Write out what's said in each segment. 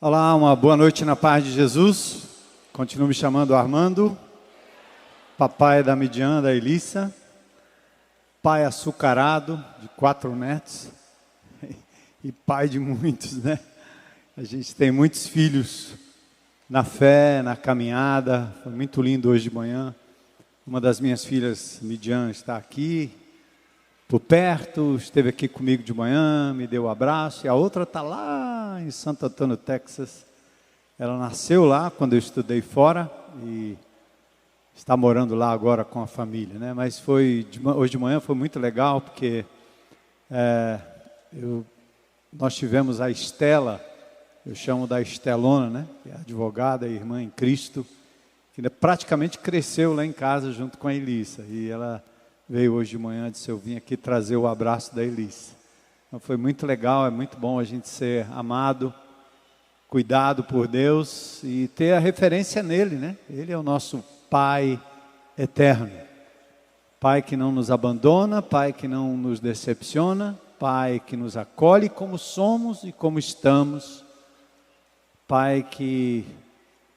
Olá, uma boa noite na paz de Jesus. Continuo me chamando Armando, papai da Midian, da Elissa, pai açucarado de 4 netos e pai de muitos, né? A gente tem muitos filhos na fé, na caminhada. Foi muito lindo hoje de manhã. Uma das minhas filhas, Midian, está aqui por perto, esteve aqui comigo de manhã, me deu um abraço, e a outra está lá em Santo Antônio, Texas. Ela nasceu lá quando eu estudei fora e está morando lá agora com a família, né? Mas hoje de manhã foi muito legal, porque nós tivemos a Estela, eu chamo da Estelona, né? Que é advogada e irmã em Cristo, que praticamente cresceu lá em casa junto com a Elissa, e ela veio hoje de manhã, disse: eu vim aqui trazer o abraço da Elissa. Então foi muito legal, é muito bom a gente ser amado, cuidado por Deus e ter a referência nele, né? Ele é o nosso Pai eterno. Pai que não nos abandona, Pai que não nos decepciona, Pai que nos acolhe como somos e como estamos. Pai que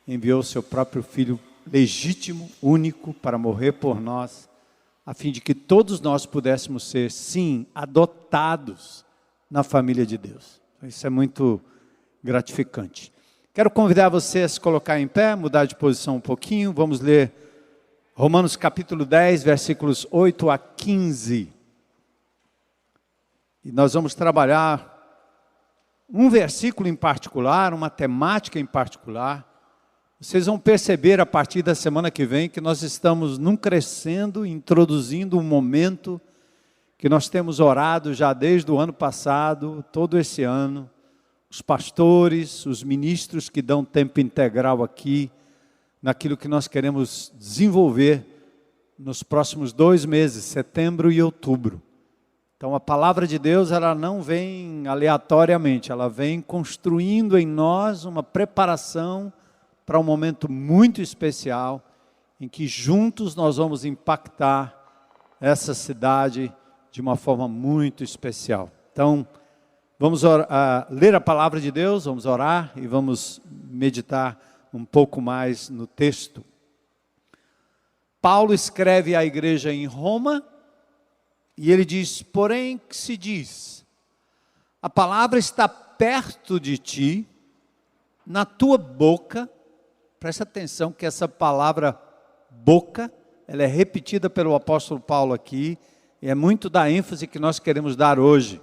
enviou seu próprio Filho legítimo, único, para morrer por nós, a fim de que todos nós pudéssemos ser, sim, adotados na família de Deus. Isso é muito gratificante. Quero convidar você a se colocar em pé, mudar de posição um pouquinho. Vamos ler Romanos capítulo 10, versículos 8 a 15. E nós vamos trabalhar um versículo em particular, uma temática em particular. Vocês vão perceber a partir da semana que vem que nós estamos crescendo, introduzindo um momento que nós temos orado já desde o ano passado, todo esse ano. Os pastores, os ministros que dão tempo integral aqui, naquilo que nós queremos desenvolver nos próximos 2 meses, setembro e outubro. Então a palavra de Deus, ela não vem aleatoriamente, ela vem construindo em nós uma preparação para um momento muito especial, em que juntos nós vamos impactar essa cidade de uma forma muito especial. Então, vamos ler a palavra de Deus, vamos orar e vamos meditar um pouco mais no texto. Paulo escreve à igreja em Roma, e ele diz: porém que se diz, a palavra está perto de ti, na tua boca. Presta atenção que essa palavra boca, ela é repetida pelo apóstolo Paulo aqui, e é muito da ênfase que nós queremos dar hoje.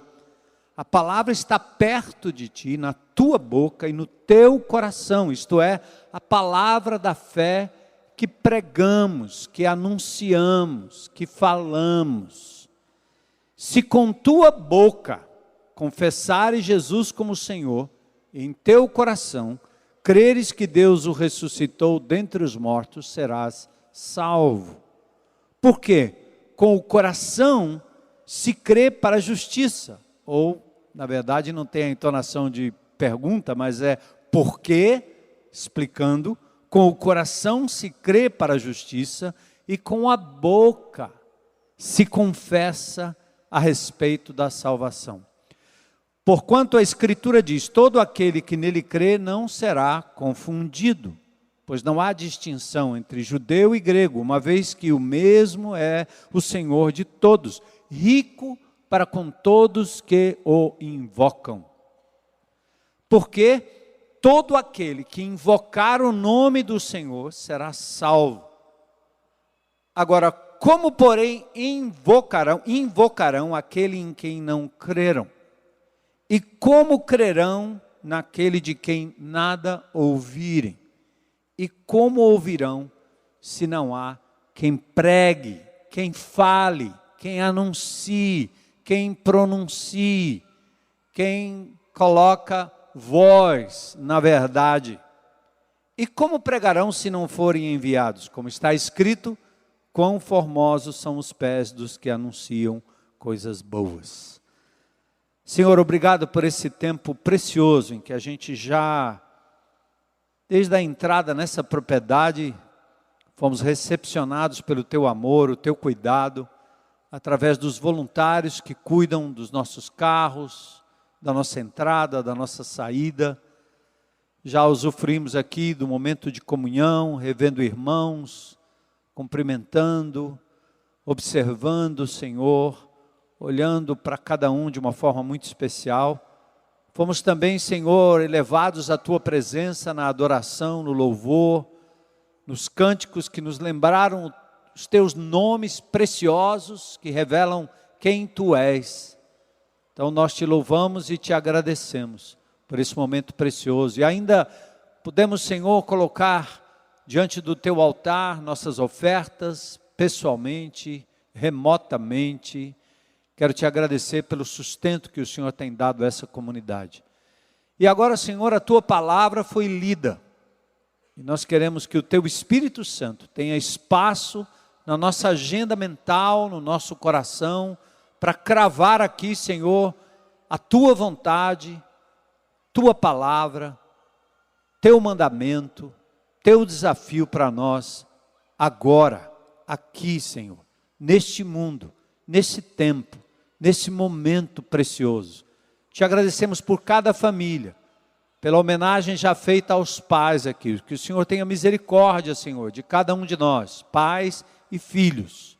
A palavra está perto de ti, na tua boca e no teu coração, isto é, a palavra da fé que pregamos, que anunciamos, que falamos. Se com tua boca confessares Jesus como Senhor, e em teu coração creres que Deus o ressuscitou dentre os mortos, serás salvo. Por quê? Com o coração se crê para a justiça. Ou, na verdade, não tem a entonação de pergunta, mas é porque, explicando, com o coração se crê para a justiça e com a boca se confessa a respeito da salvação. Porquanto a Escritura diz: todo aquele que nele crê não será confundido, pois não há distinção entre judeu e grego, uma vez que o mesmo é o Senhor de todos, rico para com todos que o invocam. Porque todo aquele que invocar o nome do Senhor será salvo. Agora, como porém invocarão aquele em quem não creram? E como crerão naquele de quem nada ouvirem? E como ouvirão se não há quem pregue, quem fale, quem anuncie, quem pronuncie, quem coloca voz na verdade? E como pregarão se não forem enviados? Como está escrito: quão formosos são os pés dos que anunciam coisas boas. Senhor, obrigado por esse tempo precioso em que a gente já, desde a entrada nessa propriedade, fomos recepcionados pelo Teu amor, o Teu cuidado, através dos voluntários que cuidam dos nossos carros, da nossa entrada, da nossa saída. já usufruímos aqui do momento de comunhão, revendo irmãos, cumprimentando, observando, Senhor, olhando para cada um de uma forma muito especial. Fomos também, Senhor, elevados à Tua presença na adoração, no louvor, nos cânticos que nos lembraram os Teus nomes preciosos, que revelam quem Tu és. Então nós Te louvamos e Te agradecemos por esse momento precioso. E ainda podemos, Senhor, colocar diante do Teu altar nossas ofertas, pessoalmente, remotamente. Quero Te agradecer pelo sustento que o Senhor tem dado a essa comunidade. E agora, Senhor, a Tua palavra foi lida. E nós queremos que o Teu Espírito Santo tenha espaço na nossa agenda mental, no nosso coração, para cravar aqui, Senhor, a Tua vontade, Tua palavra, Teu mandamento, Teu desafio para nós, agora, aqui, Senhor, neste mundo, nesse tempo, nesse momento precioso. Te agradecemos por cada família, pela homenagem já feita aos pais aqui, que o Senhor tenha misericórdia, Senhor, de cada um de nós, pais e filhos,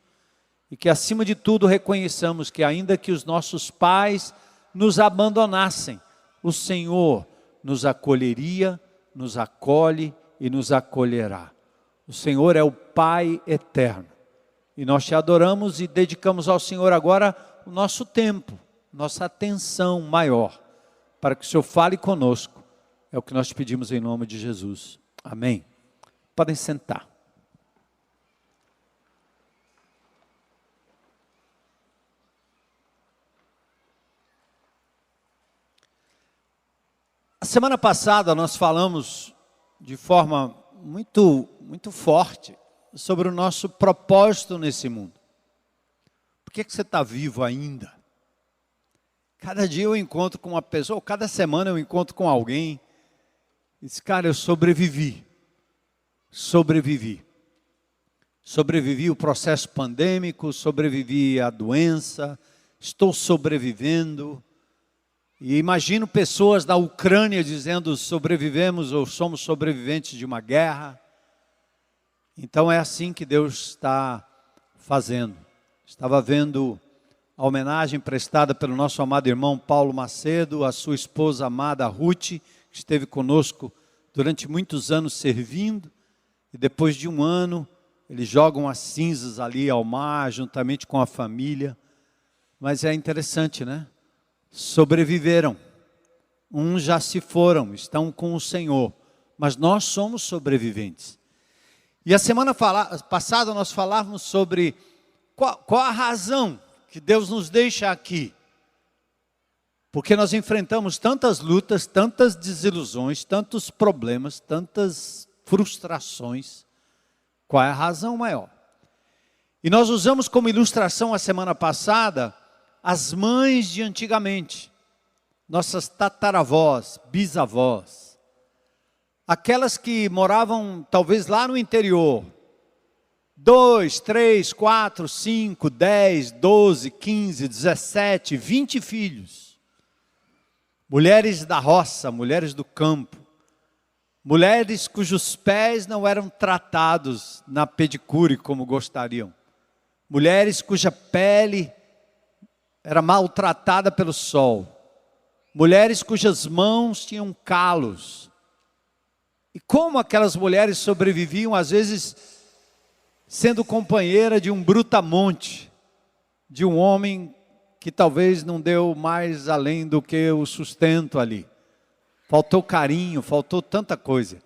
e que acima de tudo reconheçamos que ainda que os nossos pais nos abandonassem, o Senhor nos acolheria, nos acolhe e nos acolherá. O Senhor é o Pai eterno. E nós Te adoramos e dedicamos ao Senhor agora o nosso tempo, nossa atenção maior, para que o Senhor fale conosco. É o que nós te pedimos em nome de Jesus. Amém. Podem sentar. A semana passada nós falamos de forma muito forte sobre o nosso propósito nesse mundo. Por que você está vivo ainda? Cada dia eu encontro com uma pessoa, cada semana eu encontro com alguém, e diz, cara, eu sobrevivi o processo pandêmico, sobrevivi à doença, estou sobrevivendo. E imagino pessoas da Ucrânia dizendo sobrevivemos ou somos sobreviventes de uma guerra. Então é assim que Deus está fazendo. Estava vendo a homenagem prestada pelo nosso amado irmão Paulo Macedo, a sua esposa amada Ruth, que esteve conosco durante muitos anos servindo. E depois de um ano, eles jogam as cinzas ali ao mar, juntamente com a família. Mas é interessante, né? Sobreviveram, uns já se foram, estão com o Senhor, mas nós somos sobreviventes. E a semana passada nós falávamos sobre qual a razão que Deus nos deixa aqui, porque nós enfrentamos tantas lutas, tantas desilusões, tantos problemas, tantas frustrações. Qual é a razão maior? E nós usamos como ilustração a semana passada as mães de antigamente, nossas tataravós, bisavós, aquelas que moravam talvez lá no interior, 2, 3, 4, 5, 10, 12, 15, 17, 20 filhos, mulheres da roça, mulheres do campo, mulheres cujos pés não eram tratados na pedicure como gostariam, mulheres cuja pele era maltratada pelo sol, mulheres cujas mãos tinham calos. E como aquelas mulheres sobreviviam, às vezes, sendo companheira de um brutamonte, de um homem que talvez não deu mais além do que o sustento ali. Faltou carinho, faltou tanta coisa.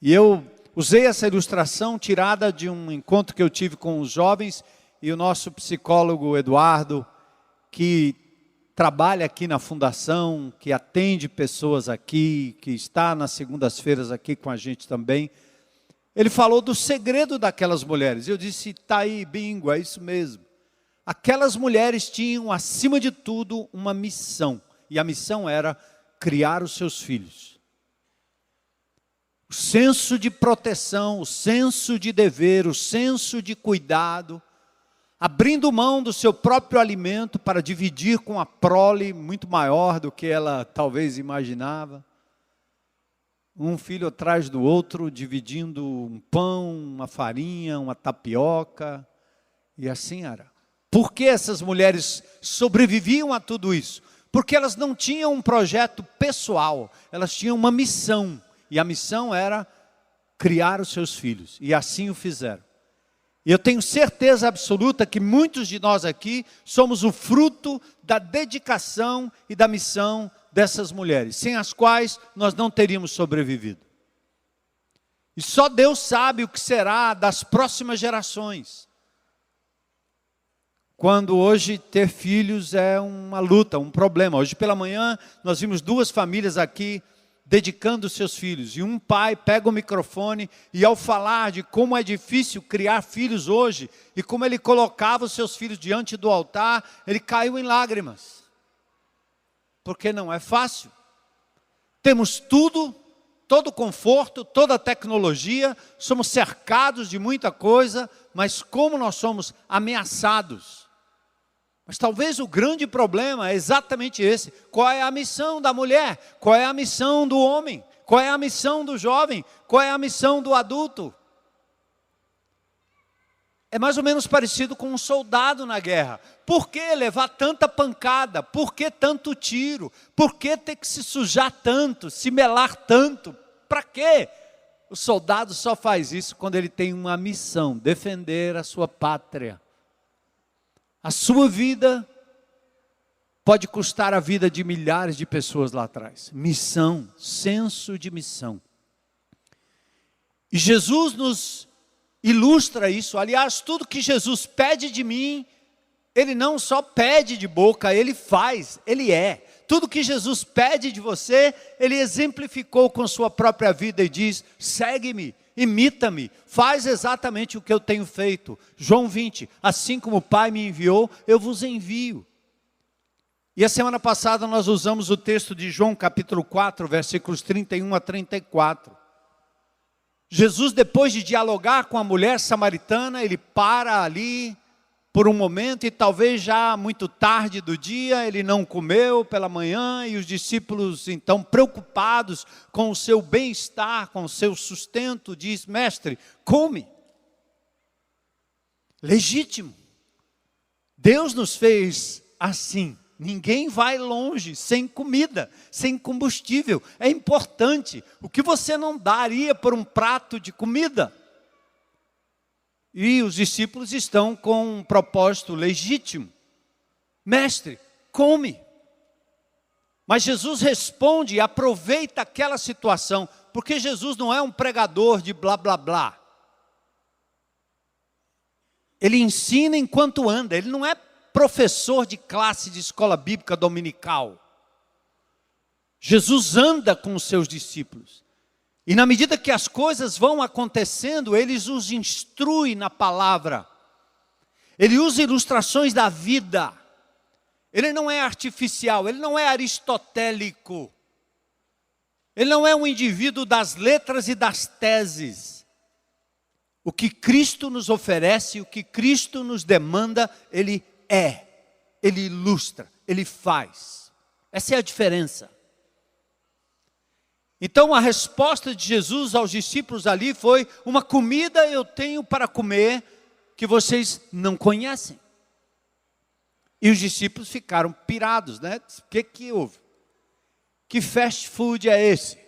E eu usei essa ilustração tirada de um encontro que eu tive com os jovens, e o nosso psicólogo Eduardo, que trabalha aqui na fundação, que atende pessoas aqui, que está nas segundas-feiras aqui com a gente também. Ele falou do segredo daquelas mulheres. Eu disse, tá aí, bingo, é isso mesmo. Aquelas mulheres tinham, acima de tudo, uma missão. E a missão era criar os seus filhos. O senso de proteção, o senso de dever, o senso de cuidado, abrindo mão do seu próprio alimento para dividir com a prole muito maior do que ela talvez imaginava. um filho atrás do outro, dividindo um pão, uma farinha, uma tapioca, e assim era. Por que essas mulheres sobreviviam a tudo isso? Porque elas não tinham um projeto pessoal, elas tinham uma missão, e a missão era criar os seus filhos, e assim o fizeram. E eu tenho certeza absoluta que muitos de nós aqui somos o fruto da dedicação e da missão dessas mulheres, sem as quais nós não teríamos sobrevivido. E só Deus sabe o que será das próximas gerações. Quando hoje ter filhos é uma luta, um problema. Hoje pela manhã nós vimos 2 famílias aqui dedicando os seus filhos. E um pai pega o microfone e ao falar de como é difícil criar filhos hoje, e como ele colocava os seus filhos diante do altar, ele caiu em lágrimas. Porque não é fácil. Temos tudo, todo conforto, toda tecnologia, somos cercados de muita coisa, mas como nós somos ameaçados. Mas talvez o grande problema é exatamente esse. Qual é a missão da mulher? Qual é a missão do homem? Qual é a missão do jovem? Qual é a missão do adulto? É mais ou menos parecido com um soldado na guerra. Por que levar tanta pancada? Por que tanto tiro? Por que ter que se sujar tanto, se melar tanto? Para quê? O soldado só faz isso quando ele tem uma missão, defender a sua pátria. A sua vida pode custar a vida de milhares de pessoas lá atrás. Missão, senso de missão. E Jesus nos ilustra isso. Aliás, tudo que Jesus pede de mim, Ele não só pede de boca, Ele faz, Ele é. Tudo que Jesus pede de você, Ele exemplificou com sua própria vida e diz: segue-me, imita-me, faz exatamente o que eu tenho feito. João 20, assim como o Pai me enviou, eu vos envio. E a semana passada nós usamos o texto de João capítulo 4, versículos 31 a 34. Jesus, depois de dialogar com a mulher samaritana, ele para ali por um momento, e talvez já muito tarde do dia, ele não comeu pela manhã, e os discípulos então preocupados com o seu bem-estar, com o seu sustento, diz: mestre, come. Legítimo. Deus nos fez assim. Ninguém vai longe sem comida, sem combustível. É importante. O que você não daria por um prato de comida? E os discípulos estão com um propósito legítimo. Mestre, come. Mas Jesus responde e aproveita aquela situação, porque Jesus não é um pregador de blá blá blá. Ele ensina enquanto anda, ele não é professor de classe de escola bíblica dominical. Jesus anda com os seus discípulos. E na medida que as coisas vão acontecendo, Ele os instrui na palavra. Ele usa ilustrações da vida. Ele não é artificial, Ele não é aristotélico. Ele não é um indivíduo das letras e das teses. O que Cristo nos oferece, o que Cristo nos demanda, Ele é. Ele ilustra, Ele faz. Essa é a diferença. Então a resposta de Jesus aos discípulos ali foi: uma comida eu tenho para comer que vocês não conhecem. E os discípulos ficaram pirados, né? O que houve? Que fast food é esse?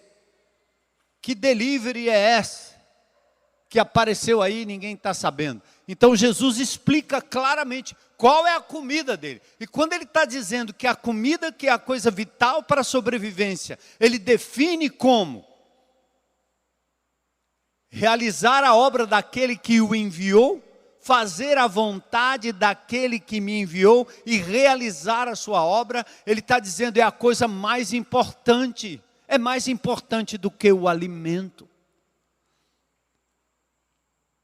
Que delivery é esse? Que apareceu aí e ninguém está sabendo. Então Jesus explica claramente qual é a comida dele. E quando ele está dizendo que a comida, que é a coisa vital para a sobrevivência, ele define como realizar a obra daquele que o enviou, fazer a vontade daquele que me enviou e realizar a sua obra. Ele está dizendo, é a coisa mais importante, é mais importante do que o alimento.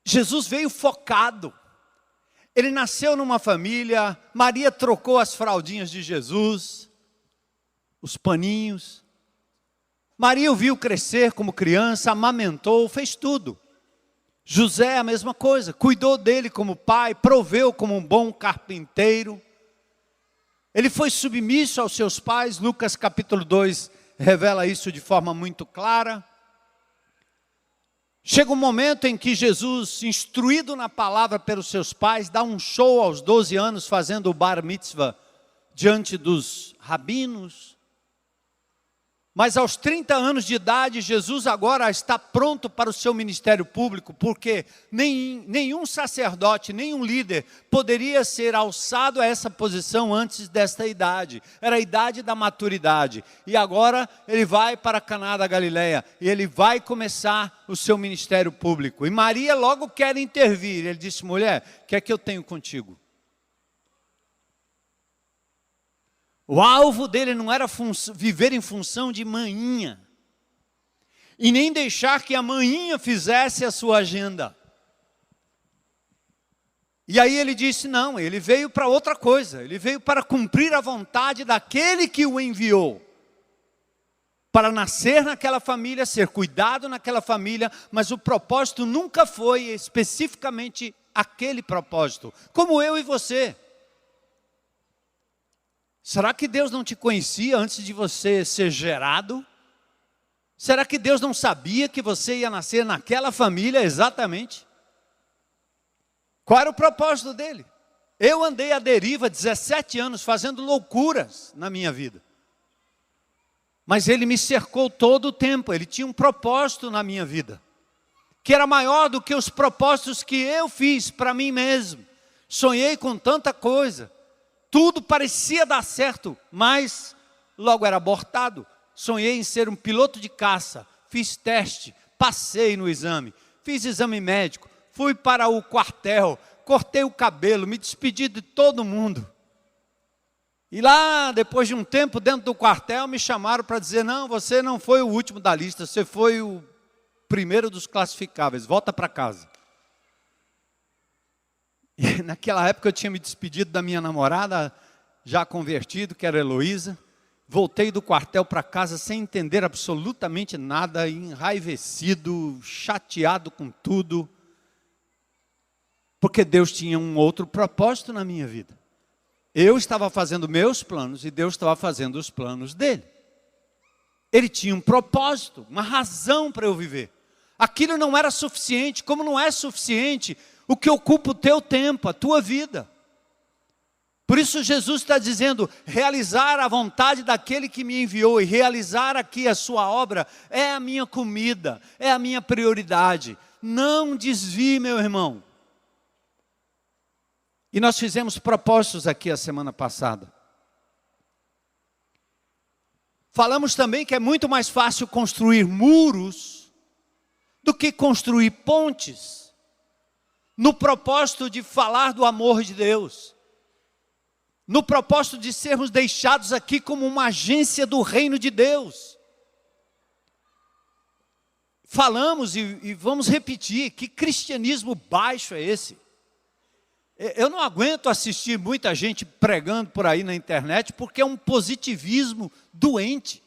Jesus veio focado. Ele nasceu numa família, Maria trocou as fraldinhas de Jesus, os paninhos. Maria o viu crescer como criança, amamentou, fez tudo. José a mesma coisa, cuidou dele como pai, proveu como um bom carpinteiro. Ele foi submisso aos seus pais, Lucas capítulo 2 revela isso de forma muito clara. Chega um momento em que Jesus, instruído na palavra pelos seus pais, dá um show aos 12 anos, fazendo o bar mitzvah diante dos rabinos. Mas aos 30 anos de idade, Jesus agora está pronto para o seu ministério público, porque nenhum sacerdote, nenhum líder poderia ser alçado a essa posição antes desta idade. Era a idade da maturidade. E agora ele vai para Caná da Galileia e ele vai começar o seu ministério público. E Maria logo quer intervir. Ele disse: mulher, o que é que eu tenho contigo? O alvo dele não era viver em função de manhinha, e nem deixar que a manhinha fizesse a sua agenda. E aí ele disse: não, ele veio para outra coisa, ele veio para cumprir a vontade daquele que o enviou, para nascer naquela família, ser cuidado naquela família, mas o propósito nunca foi especificamente aquele propósito, como eu e você. Será que Deus não te conhecia antes de você ser gerado? Será que Deus não sabia que você ia nascer naquela família exatamente? Qual era o propósito dele? Eu andei à deriva 17 anos fazendo loucuras na minha vida. Mas ele me cercou todo o tempo, ele tinha um propósito na minha vida, que era maior do que os propósitos que eu fiz para mim mesmo. Sonhei com tanta coisa. Tudo parecia dar certo, mas logo era abortado. Sonhei em ser um piloto de caça, fiz teste, passei no exame, fiz exame médico, fui para o quartel, cortei o cabelo, me despedi de todo mundo. E lá, depois de um tempo dentro do quartel, me chamaram para dizer: não, você não foi o último da lista, você foi o primeiro dos classificáveis, volta para casa. E naquela época eu tinha me despedido da minha namorada, já convertido, que era Heloísa. Voltei do quartel para casa sem entender absolutamente nada, enraivecido, chateado com tudo. Porque Deus tinha um outro propósito na minha vida. Eu estava fazendo meus planos e Deus estava fazendo os planos dele. Ele tinha um propósito, uma razão para eu viver. Aquilo não era suficiente, como não é suficiente o que ocupa o teu tempo, a tua vida. Por isso Jesus está dizendo: realizar a vontade daquele que me enviou e realizar aqui a sua obra é a minha comida, é a minha prioridade. Não desvie, meu irmão. E nós fizemos propósitos aqui a semana passada. Falamos também que é muito mais fácil construir muros do que construir pontes, no propósito de falar do amor de Deus, no propósito de sermos deixados aqui como uma agência do reino de Deus. Falamos e vamos repetir: que cristianismo baixo é esse? Eu não aguento assistir muita gente pregando por aí na internet, porque é um positivismo doente,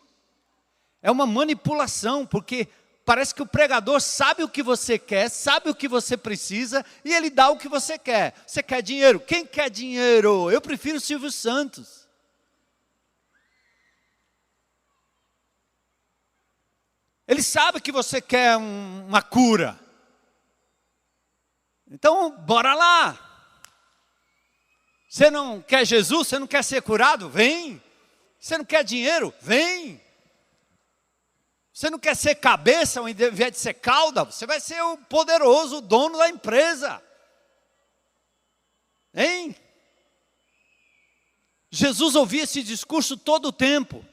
é uma manipulação, porque parece que o pregador sabe o que você quer, sabe o que você precisa, e ele dá o que você quer. Você quer dinheiro? Quem quer dinheiro? Eu prefiro Silvio Santos. Ele sabe que você quer uma cura. Então, bora lá. Você não quer Jesus? Você não quer ser curado? Vem. Você não quer dinheiro? Vem. Você não quer ser cabeça ao invés de ser cauda? Você vai ser o poderoso, o dono da empresa. Hein? Jesus ouvia esse discurso todo o tempo.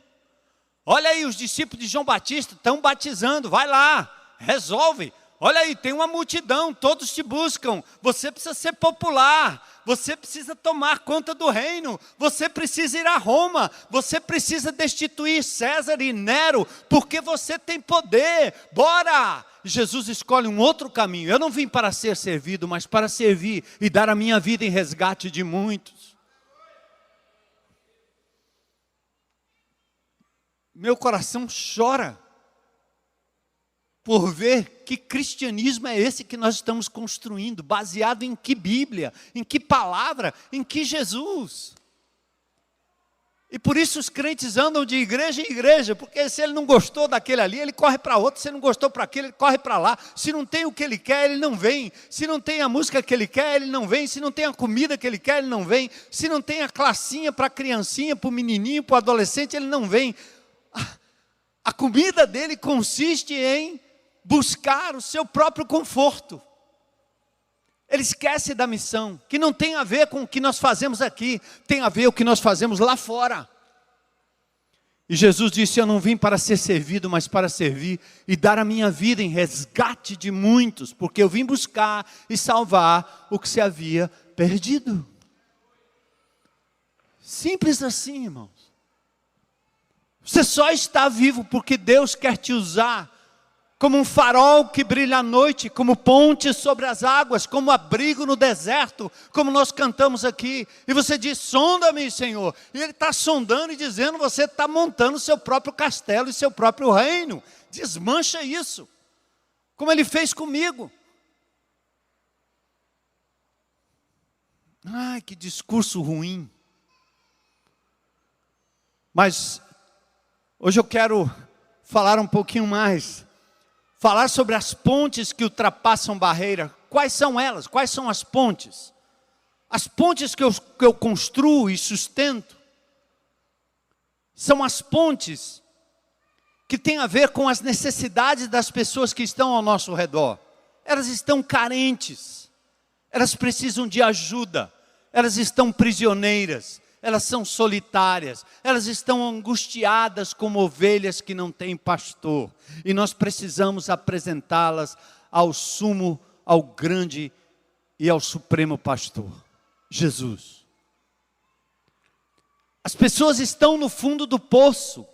Olha aí, os discípulos de João Batista estão batizando, vai lá, resolve. Olha aí, tem uma multidão, todos te buscam. Você precisa ser popular, você precisa tomar conta do reino, você precisa ir a Roma, você precisa destituir César e Nero, porque você tem poder, bora! Jesus escolhe um outro caminho. Eu não vim para ser servido, mas para servir e dar a minha vida em resgate de muitos. Meu coração chora por ver que cristianismo é esse que nós estamos construindo, baseado em que Bíblia, em que palavra, em que Jesus. E por isso os crentes andam de igreja em igreja, porque se ele não gostou daquele ali, ele corre para outro. Se ele não gostou para aquele, ele corre para lá. Se não tem o que ele quer, ele não vem. Se não tem a música que ele quer, ele não vem. Se não tem a comida que ele quer, ele não vem. Se não tem a classinha para a criancinha, para o menininho, para o adolescente, ele não vem. A comida dele consiste em buscar o seu próprio conforto. Ele esquece da missão, que não tem a ver com o que nós fazemos aqui, tem a ver com o que nós fazemos lá fora. E Jesus disse: eu não vim para ser servido, mas para servir e dar a minha vida em resgate de muitos, porque eu vim buscar e salvar o que se havia perdido. Simples assim, irmãos. Você só está vivo porque Deus quer te usar como um farol que brilha à noite, como ponte sobre as águas, como abrigo no deserto, como nós cantamos aqui. E você diz: sonda-me, Senhor. E Ele está sondando e dizendo: você está montando o seu próprio castelo e seu próprio reino. Desmancha isso, como Ele fez comigo. Ai, que discurso ruim. Mas hoje eu quero falar um pouquinho mais. Falar sobre as pontes que ultrapassam barreira. Quais são elas? Quais são as pontes? As pontes que eu construo e sustento são as pontes que têm a ver com as necessidades das pessoas que estão ao nosso redor. Elas estão carentes, elas precisam de ajuda, elas estão prisioneiras, elas são solitárias, elas estão angustiadas como ovelhas que não têm pastor. E nós precisamos apresentá-las ao sumo, ao grande e ao supremo pastor, Jesus. As pessoas estão no fundo do poço.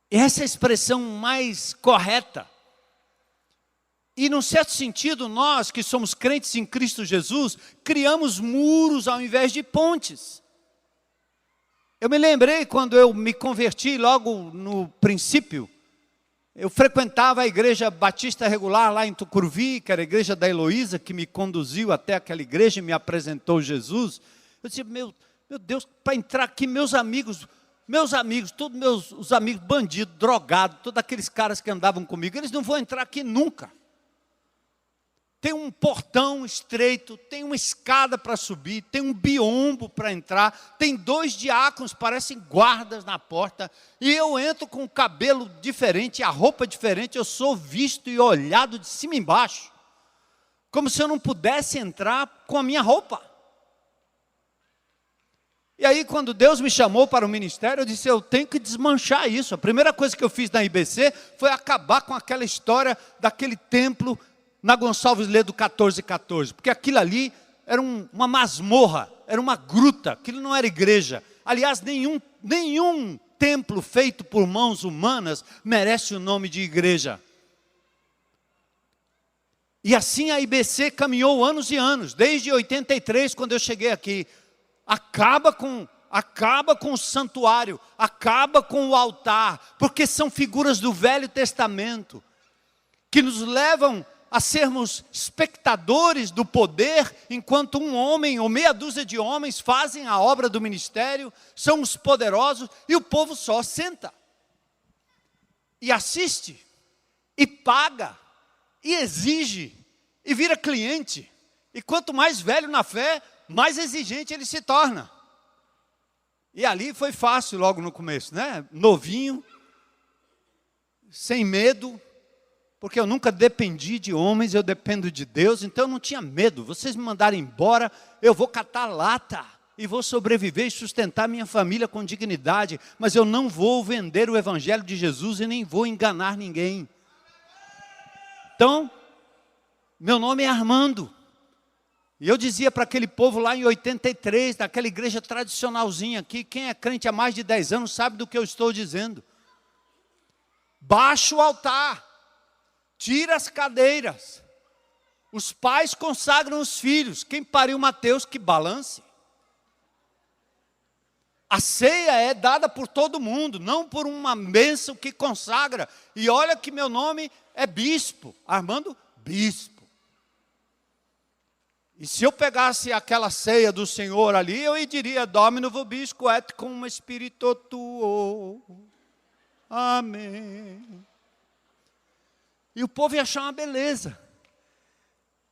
Essa é a expressão mais correta. E num certo sentido, nós que somos crentes em Cristo Jesus, criamos muros ao invés de pontes. Eu me lembrei quando eu me converti logo no princípio, eu frequentava a igreja batista regular lá em Tucuruvi, que era a igreja da Heloísa, que me conduziu até aquela igreja e me apresentou Jesus. Eu disse: meu Deus, para entrar aqui, meus amigos, todos os amigos bandidos, drogados, todos aqueles caras que andavam comigo, eles não vão entrar aqui nunca. Tem um portão estreito, tem uma escada para subir, tem um biombo para entrar, tem 2 diáconos, parecem guardas na porta, e eu entro com o cabelo diferente, a roupa diferente, eu sou visto e olhado de cima e embaixo, como se eu não pudesse entrar com a minha roupa. E aí, quando Deus me chamou para o ministério, eu disse: eu tenho que desmanchar isso. A primeira coisa que eu fiz na IBC foi acabar com aquela história daquele templo na Gonçalves Ledo 1414, porque aquilo ali era uma masmorra, era uma gruta, aquilo não era igreja. Aliás, nenhum templo feito por mãos humanas merece o nome de igreja. E assim a IBC caminhou anos e anos, desde 83, quando eu cheguei aqui. Acaba com o santuário, acaba com o altar, porque são figuras do Velho Testamento, que nos levam a sermos espectadores do poder, enquanto um homem ou meia dúzia de homens fazem a obra do ministério, são os poderosos, e o povo só senta, e assiste, e paga, e exige, e vira cliente. E quanto mais velho na fé, mais exigente ele se torna. E ali foi fácil logo no começo, né? Novinho, sem medo, porque eu nunca dependi de homens, eu dependo de Deus, então eu não tinha medo. Vocês me mandarem embora, eu vou catar lata e vou sobreviver e sustentar minha família com dignidade, mas eu não vou vender o evangelho de Jesus e nem vou enganar ninguém. Então, meu nome é Armando. E eu dizia para aquele povo lá em 83, naquela igreja tradicionalzinha aqui, quem é crente há mais de 10 anos sabe do que eu estou dizendo. Baixa o altar. Tira as cadeiras. Os pais consagram os filhos. Quem pariu Mateus, que balance. A ceia é dada por todo mundo, não por uma bênção que consagra. E olha que meu nome é bispo, Armando Bispo. E se eu pegasse aquela ceia do Senhor ali, eu diria, Domino vobisco et cum spirito tuo. Amém. E o povo ia achar uma beleza.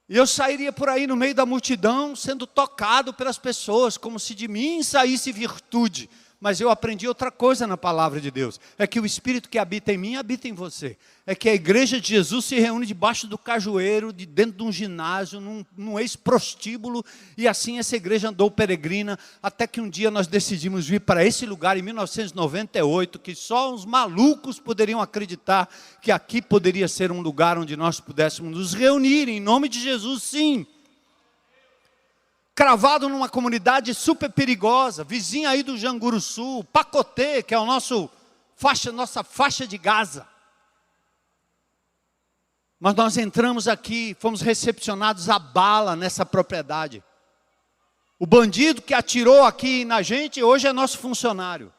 E eu sairia por aí no meio da multidão, sendo tocado pelas pessoas, como se de mim saísse virtude. Mas eu aprendi outra coisa na palavra de Deus. É que o Espírito que habita em mim, habita em você. É que a igreja de Jesus se reúne debaixo do cajueiro, dentro de um ginásio, num ex-prostíbulo. E assim essa igreja andou peregrina, até que um dia nós decidimos vir para esse lugar, em 1998, que só os malucos poderiam acreditar que aqui poderia ser um lugar onde nós pudéssemos nos reunir, em nome de Jesus, sim. Cravado numa comunidade super perigosa, vizinha aí do Janguruçu, Pacotê, que é nossa faixa de Gaza. Mas nós entramos aqui, fomos recepcionados a bala nessa propriedade. O bandido que atirou aqui na gente, hoje é nosso funcionário.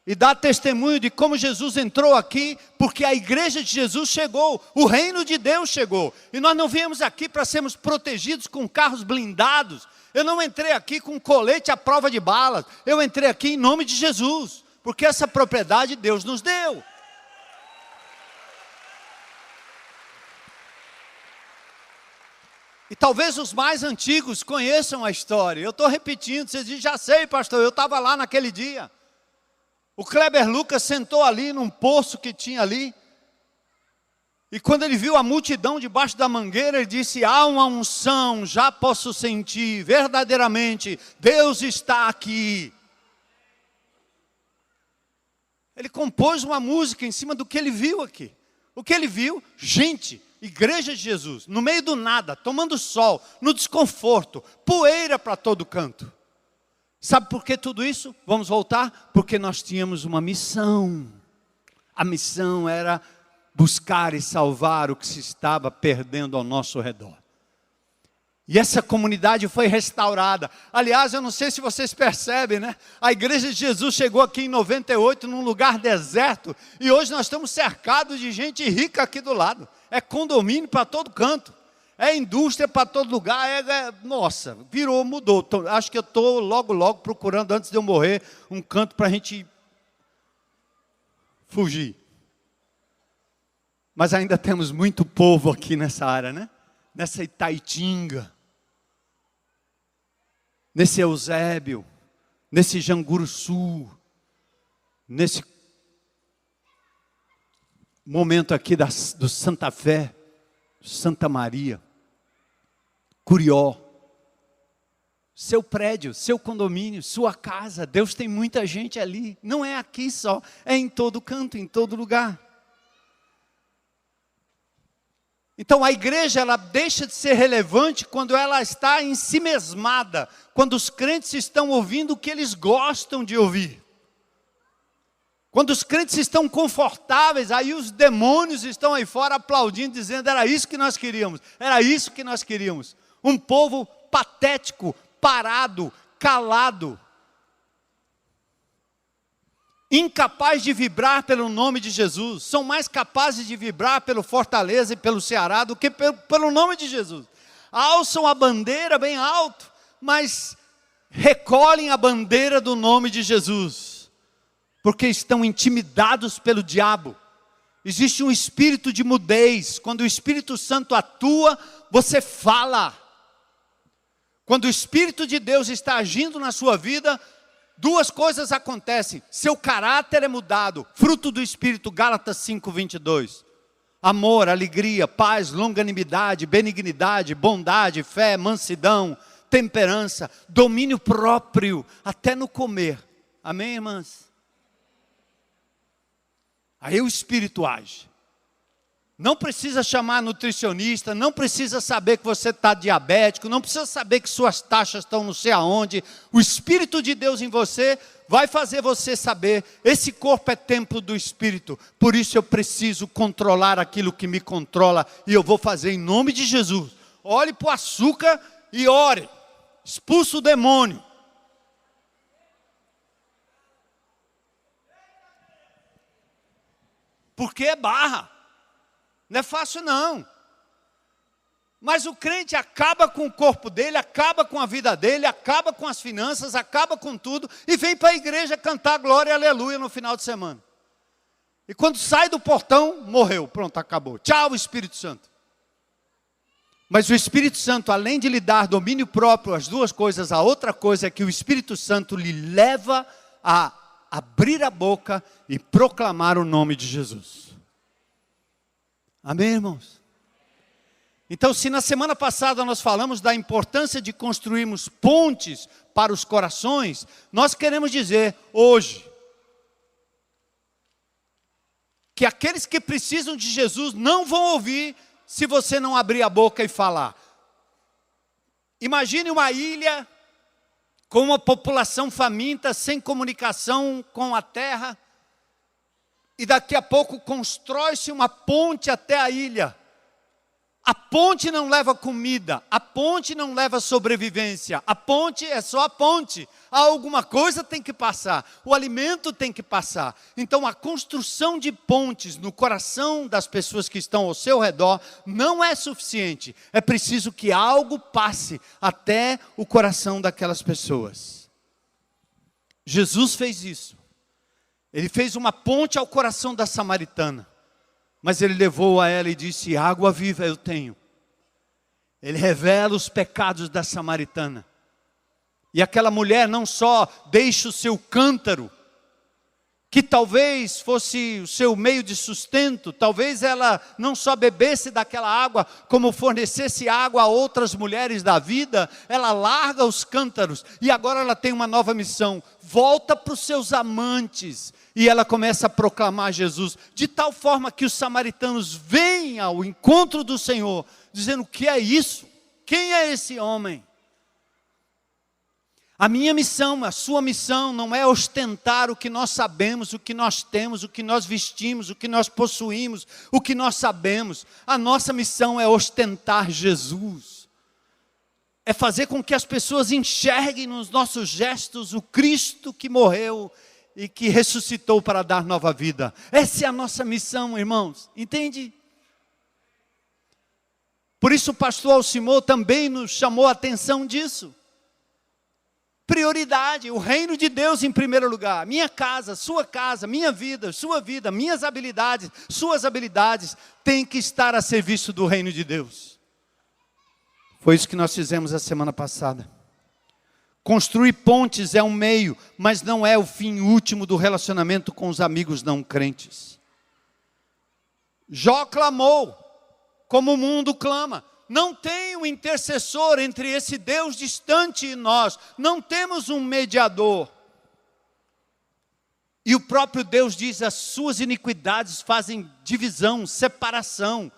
E dá testemunho de como Jesus entrou aqui, porque a igreja de Jesus chegou, o reino de Deus chegou. E nós não viemos aqui para sermos protegidos com carros blindados. Eu não entrei aqui com colete à prova de balas. Eu entrei aqui em nome de Jesus, porque essa propriedade Deus nos deu. E talvez os mais antigos conheçam a história. Eu estou repetindo, vocês dizem, já sei, pastor, eu estava lá naquele dia. O Kleber Lucas sentou ali num poço que tinha ali. E quando ele viu a multidão debaixo da mangueira, ele disse, há uma unção, já posso sentir, verdadeiramente, Deus está aqui. Ele compôs uma música em cima do que ele viu aqui. O que ele viu? Gente, igreja de Jesus, no meio do nada, tomando sol, no desconforto, poeira para todo canto. Sabe por que tudo isso? Vamos voltar? Porque nós tínhamos uma missão. A missão era buscar e salvar o que se estava perdendo ao nosso redor. E essa comunidade foi restaurada. Aliás, eu não sei se vocês percebem, né? A igreja de Jesus chegou aqui em 98, num lugar deserto, e hoje nós estamos cercados de gente rica aqui do lado. É condomínio para todo canto. É indústria para todo lugar. Nossa, virou, mudou. Acho que eu estou logo procurando, antes de eu morrer, um canto para a gente fugir. Mas ainda temos muito povo aqui nessa área, né? Nessa Itaitinga, nesse Eusébio, nesse Janguruçu, nesse momento aqui do Santa Fé, Santa Maria, Curió, seu prédio, seu condomínio, sua casa. Deus tem muita gente ali. Não é aqui só, é em todo canto, em todo lugar. Então a igreja, ela deixa de ser relevante quando ela está em si mesmada, quando os crentes estão ouvindo o que eles gostam de ouvir. Quando os crentes estão confortáveis, aí os demônios estão aí fora aplaudindo, dizendo, era isso que nós queríamos, era isso que nós queríamos. Um povo patético, parado, calado, incapaz de vibrar pelo nome de Jesus. São mais capazes de vibrar pelo Fortaleza e pelo Ceará do que pelo nome de Jesus. Alçam a bandeira bem alto, mas recolhem a bandeira do nome de Jesus, porque estão intimidados pelo diabo. Existe um espírito de mudez. Quando o Espírito Santo atua, você fala. Quando o Espírito de Deus está agindo na sua vida, duas coisas acontecem. Seu caráter é mudado. Fruto do Espírito, Gálatas 5:22. Amor, alegria, paz, longanimidade, benignidade, bondade, fé, mansidão, temperança, domínio próprio, até no comer. Amém, irmãs? Aí o Espírito age. Não precisa chamar nutricionista, não precisa saber que você está diabético, não precisa saber que suas taxas estão não sei aonde. O Espírito de Deus em você vai fazer você saber, esse corpo é templo do Espírito, por isso eu preciso controlar aquilo que me controla, e eu vou fazer em nome de Jesus. Olhe para o açúcar e ore, expulsa o demônio. Porque é barra. Não é fácil não. Mas o crente acaba com o corpo dele, acaba com a vida dele, acaba com as finanças, acaba com tudo, e vem para a igreja cantar glória e aleluia no final de semana. E quando sai do portão, morreu, pronto, acabou. Tchau, Espírito Santo. Mas o Espírito Santo, além de lhe dar domínio próprio, as duas coisas, a outra coisa é que o Espírito Santo lhe leva a abrir a boca e proclamar o nome de Jesus. Amém, irmãos? Então, se na semana passada nós falamos da importância de construirmos pontes para os corações, nós queremos dizer hoje que aqueles que precisam de Jesus não vão ouvir se você não abrir a boca e falar. Imagine uma ilha com uma população faminta, sem comunicação com a terra, e daqui a pouco constrói-se uma ponte até a ilha. A ponte não leva comida, a ponte não leva sobrevivência, a ponte é só a ponte. Alguma coisa tem que passar, o alimento tem que passar. Então a construção de pontes no coração das pessoas que estão ao seu redor não é suficiente. É preciso que algo passe até o coração daquelas pessoas. Jesus fez isso. Ele fez uma ponte ao coração da samaritana. Mas ele levou a ela e disse, água viva eu tenho. Ele revela os pecados da samaritana. E aquela mulher não só deixa o seu cântaro, que talvez fosse o seu meio de sustento, talvez ela não só bebesse daquela água, como fornecesse água a outras mulheres da vida, ela larga os cântaros, e agora ela tem uma nova missão, volta para os seus amantes, e ela começa a proclamar Jesus, de tal forma que os samaritanos vêm ao encontro do Senhor, dizendo, o que é isso? Quem é esse homem? A minha missão, a sua missão não é ostentar o que nós sabemos, o que nós temos, o que nós vestimos, o que nós possuímos, o que nós sabemos. A nossa missão é ostentar Jesus. É fazer com que as pessoas enxerguem nos nossos gestos o Cristo que morreu e que ressuscitou para dar nova vida. Essa é a nossa missão, irmãos. Entende? Por isso o pastor Alcimor também nos chamou a atenção disso. Prioridade, o reino de Deus em primeiro lugar. Minha casa, minha vida, sua vida, minhas habilidades, suas habilidades, tem que estar a serviço do reino de Deus. Foi isso que nós fizemos a semana passada. Construir pontes é um meio, mas não é o fim último do relacionamento com os amigos não crentes. Jó clamou, como o mundo clama. Não tem um intercessor entre esse Deus distante e nós. Não temos um mediador. E o próprio Deus diz, as suas iniquidades fazem divisão, separação.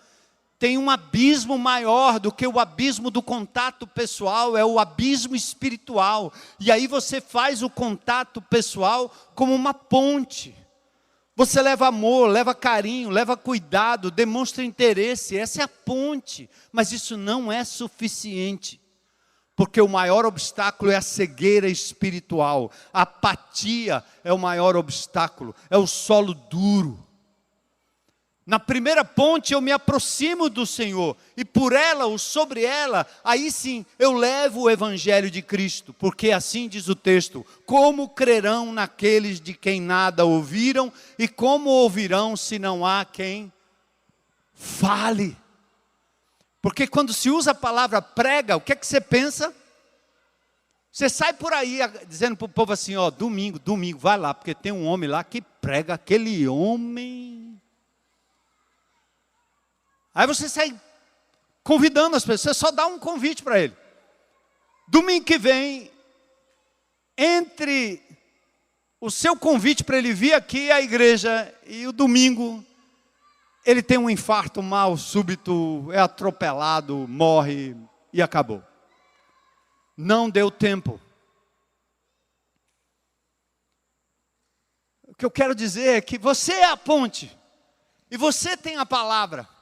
Tem um abismo maior do que o abismo do contato pessoal, é o abismo espiritual. E aí você faz o contato pessoal como uma ponte. Você leva amor, leva carinho, leva cuidado, demonstra interesse, essa é a ponte. Mas isso não é suficiente, porque o maior obstáculo é a cegueira espiritual. A apatia é o maior obstáculo, é o solo duro. Na primeira ponte eu me aproximo do Senhor, e por ela ou sobre ela, aí sim eu levo o Evangelho de Cristo, porque assim diz o texto, como crerão naqueles de quem nada ouviram, e como ouvirão se não há quem fale? Porque quando se usa a palavra prega, o que é que você pensa? Você sai por aí dizendo para o povo assim, ó, domingo, vai lá, porque tem um homem lá que prega, aquele homem... Aí você sai convidando as pessoas, você só dá um convite para ele. Domingo que vem, entre o seu convite para ele vir aqui à igreja e o domingo, ele tem um infarto mal súbito, é atropelado, morre e acabou. Não deu tempo. O que eu quero dizer é que você é a ponte, e você tem a palavra.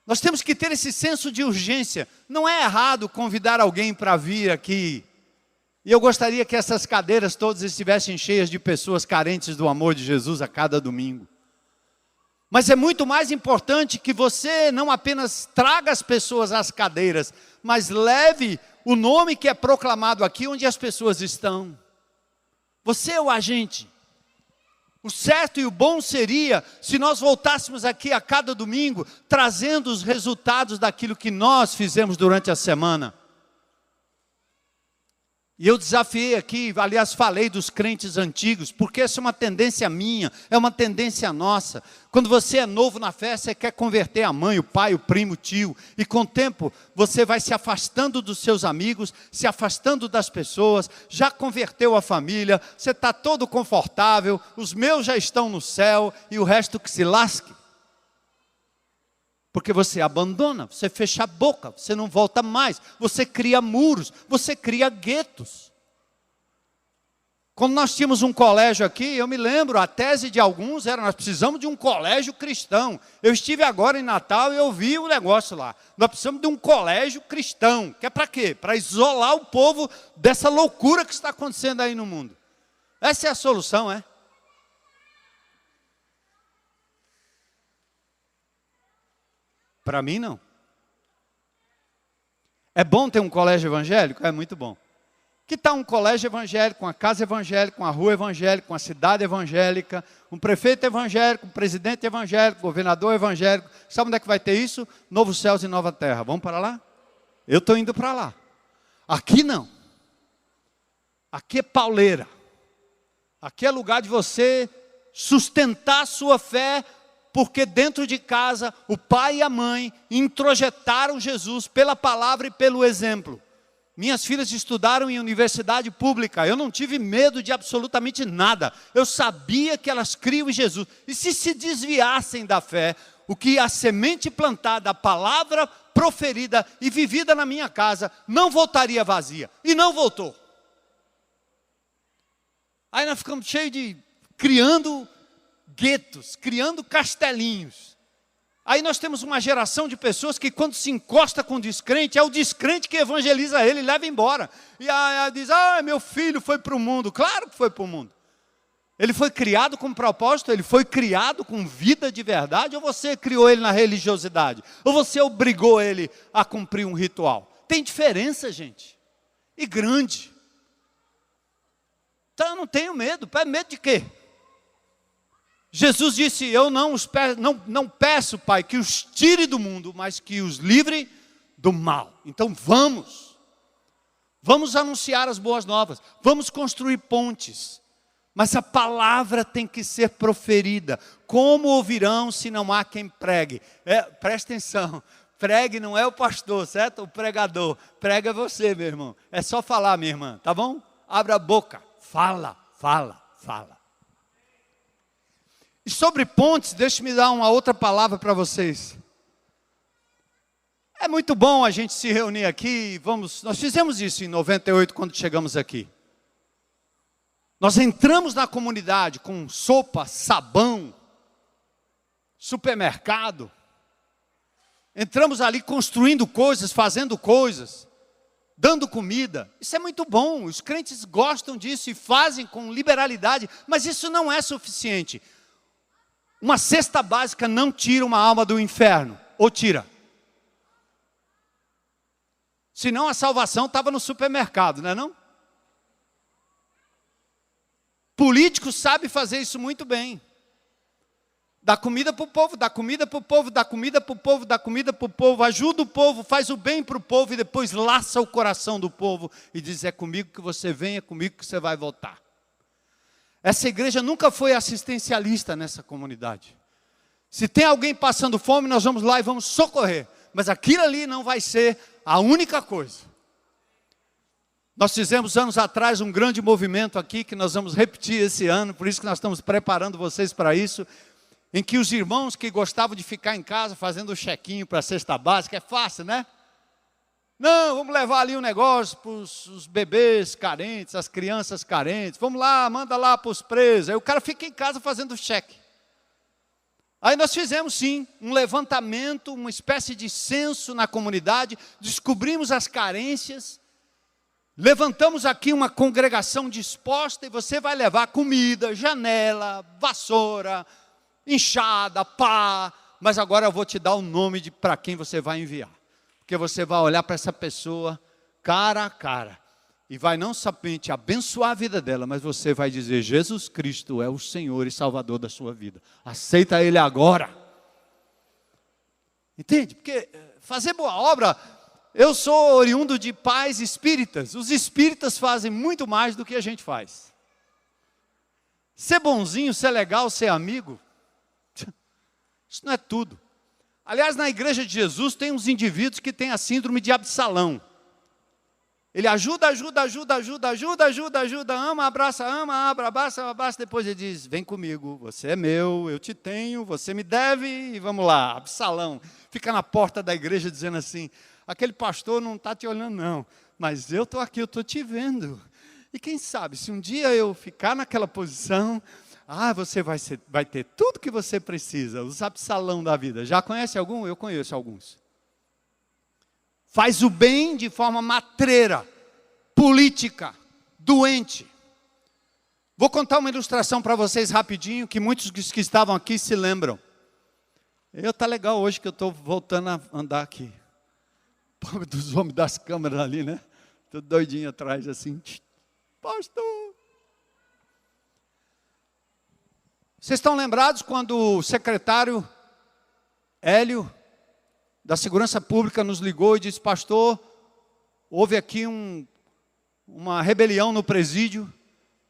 Nós temos que ter esse senso de urgência. Não é errado convidar alguém para vir aqui. E eu gostaria que essas cadeiras todas estivessem cheias de pessoas carentes do amor de Jesus a cada domingo. Mas é muito mais importante que você não apenas traga as pessoas às cadeiras, mas leve o nome que é proclamado aqui onde as pessoas estão. Você é o agente. O certo e o bom seria se nós voltássemos aqui a cada domingo, trazendo os resultados daquilo que nós fizemos durante a semana. E eu desafiei aqui, aliás falei dos crentes antigos, porque essa é uma tendência minha, é uma tendência nossa. Quando você é novo na fé, você quer converter a mãe, o pai, o primo, o tio. E com o tempo, você vai se afastando dos seus amigos, se afastando das pessoas, já converteu a família, você está todo confortável, os meus já estão no céu e o resto que se lasque. Porque você abandona, você fecha a boca, você não volta mais, você cria muros, você cria guetos. Quando nós tínhamos um colégio aqui, eu me lembro, a tese de alguns era, nós precisamos de um colégio cristão. Eu estive agora em Natal e eu vi o negócio lá. Nós precisamos de um colégio cristão, que é para quê? Para isolar o povo dessa loucura que está acontecendo aí no mundo. Essa é a solução, é? Para mim, não. É bom ter um colégio evangélico? É muito bom. Que tal um colégio evangélico, uma casa evangélica, uma rua evangélica, uma cidade evangélica, um prefeito evangélico, um presidente evangélico, governador evangélico? Sabe onde é que vai ter isso? Novos céus e nova terra. Vamos para lá? Eu estou indo para lá. Aqui não. Aqui é pauleira. Aqui é lugar de você sustentar a sua fé, porque dentro de casa, o pai e a mãe introjetaram Jesus pela palavra e pelo exemplo. Minhas filhas estudaram em universidade pública, eu não tive medo de absolutamente nada. Eu sabia que elas criam em Jesus. E se desviassem da fé, o que a semente plantada, a palavra proferida e vivida na minha casa, não voltaria vazia. E não voltou. Aí nós ficamos cheios de criando guetos, criando castelinhos. Aí nós temos uma geração de pessoas que quando se encosta com o descrente, é o descrente que evangeliza ele e leva embora. E aí diz, meu filho foi para o mundo. Claro que foi para o mundo. Ele foi criado com propósito, ele foi criado com vida de verdade, ou você criou ele na religiosidade? Ou você obrigou ele a cumprir um ritual? Tem diferença, gente. E grande. Então eu não tenho medo. Medo de quê? Jesus disse, eu não peço, Pai, que os tire do mundo, mas que os livre do mal. Então vamos anunciar as boas novas, vamos construir pontes, mas a palavra tem que ser proferida. Como ouvirão se não há quem pregue? Presta atenção, pregue não é o pastor, certo? O pregador, prega você, meu irmão. É só falar, minha irmã, tá bom? Abre a boca, fala. E sobre pontes, deixe-me dar uma outra palavra para vocês. É muito bom a gente se reunir aqui, nós fizemos isso em 98 quando chegamos aqui. Nós entramos na comunidade com sopa, sabão, supermercado. Entramos ali construindo coisas, fazendo coisas, dando comida. Isso é muito bom, os crentes gostam disso e fazem com liberalidade, mas isso não é suficiente. Uma cesta básica não tira uma alma do inferno, ou tira? Senão a salvação estava no supermercado, não é não? Político sabe fazer isso muito bem. Dá comida para o povo, dá comida para o povo, dá comida para o povo, dá comida para o povo, ajuda o povo, faz o bem para o povo e depois laça o coração do povo e diz, é comigo que você vem, é comigo que você vai voltar. Essa igreja nunca foi assistencialista nessa comunidade. Se tem alguém passando fome, nós vamos lá e vamos socorrer. Mas aquilo ali não vai ser a única coisa. Nós fizemos anos atrás um grande movimento aqui, que nós vamos repetir esse ano, por isso que nós estamos preparando vocês para isso, em que os irmãos que gostavam de ficar em casa fazendo o chequinho para a cesta básica, é fácil, né? Não, vamos levar ali um negócio para os bebês carentes, as crianças carentes. Vamos lá, manda lá para os presos. Aí o cara fica em casa fazendo cheque. Aí nós fizemos sim, um levantamento, uma espécie de censo na comunidade. Descobrimos as carências. Levantamos aqui uma congregação disposta e você vai levar comida, janela, vassoura, inchada, pá, mas agora eu vou te dar o nome para quem você vai enviar. Porque você vai olhar para essa pessoa cara a cara e vai não somente abençoar a vida dela, mas você vai dizer: Jesus Cristo é o Senhor e Salvador da sua vida. Aceita Ele agora. Entende? Porque fazer boa obra, eu sou oriundo de pais espíritas. Os espíritas fazem muito mais do que a gente faz. Ser bonzinho, ser legal, ser amigo, isso não é tudo. Aliás, na igreja de Jesus tem uns indivíduos que têm a síndrome de Absalão. Ele ajuda, ama, abraça, abraça, depois ele diz: vem comigo, você é meu, eu te tenho, você me deve, e vamos lá. Absalão fica na porta da igreja dizendo assim: aquele pastor não está te olhando não, mas eu estou aqui, eu estou te vendo. E quem sabe, se um dia eu ficar naquela posição, você vai ter tudo que você precisa, os Absalão da vida. Já conhece algum? Eu conheço alguns. Faz o bem de forma matreira, política, doente. Vou contar uma ilustração para vocês rapidinho, que muitos que estavam aqui se lembram. Tá legal hoje que eu estou voltando a andar aqui. Pobre dos homens das câmeras ali, né? Tô doidinho atrás assim. Pastor. Vocês estão lembrados quando o secretário Hélio da Segurança Pública nos ligou e disse: pastor, houve aqui uma rebelião no presídio,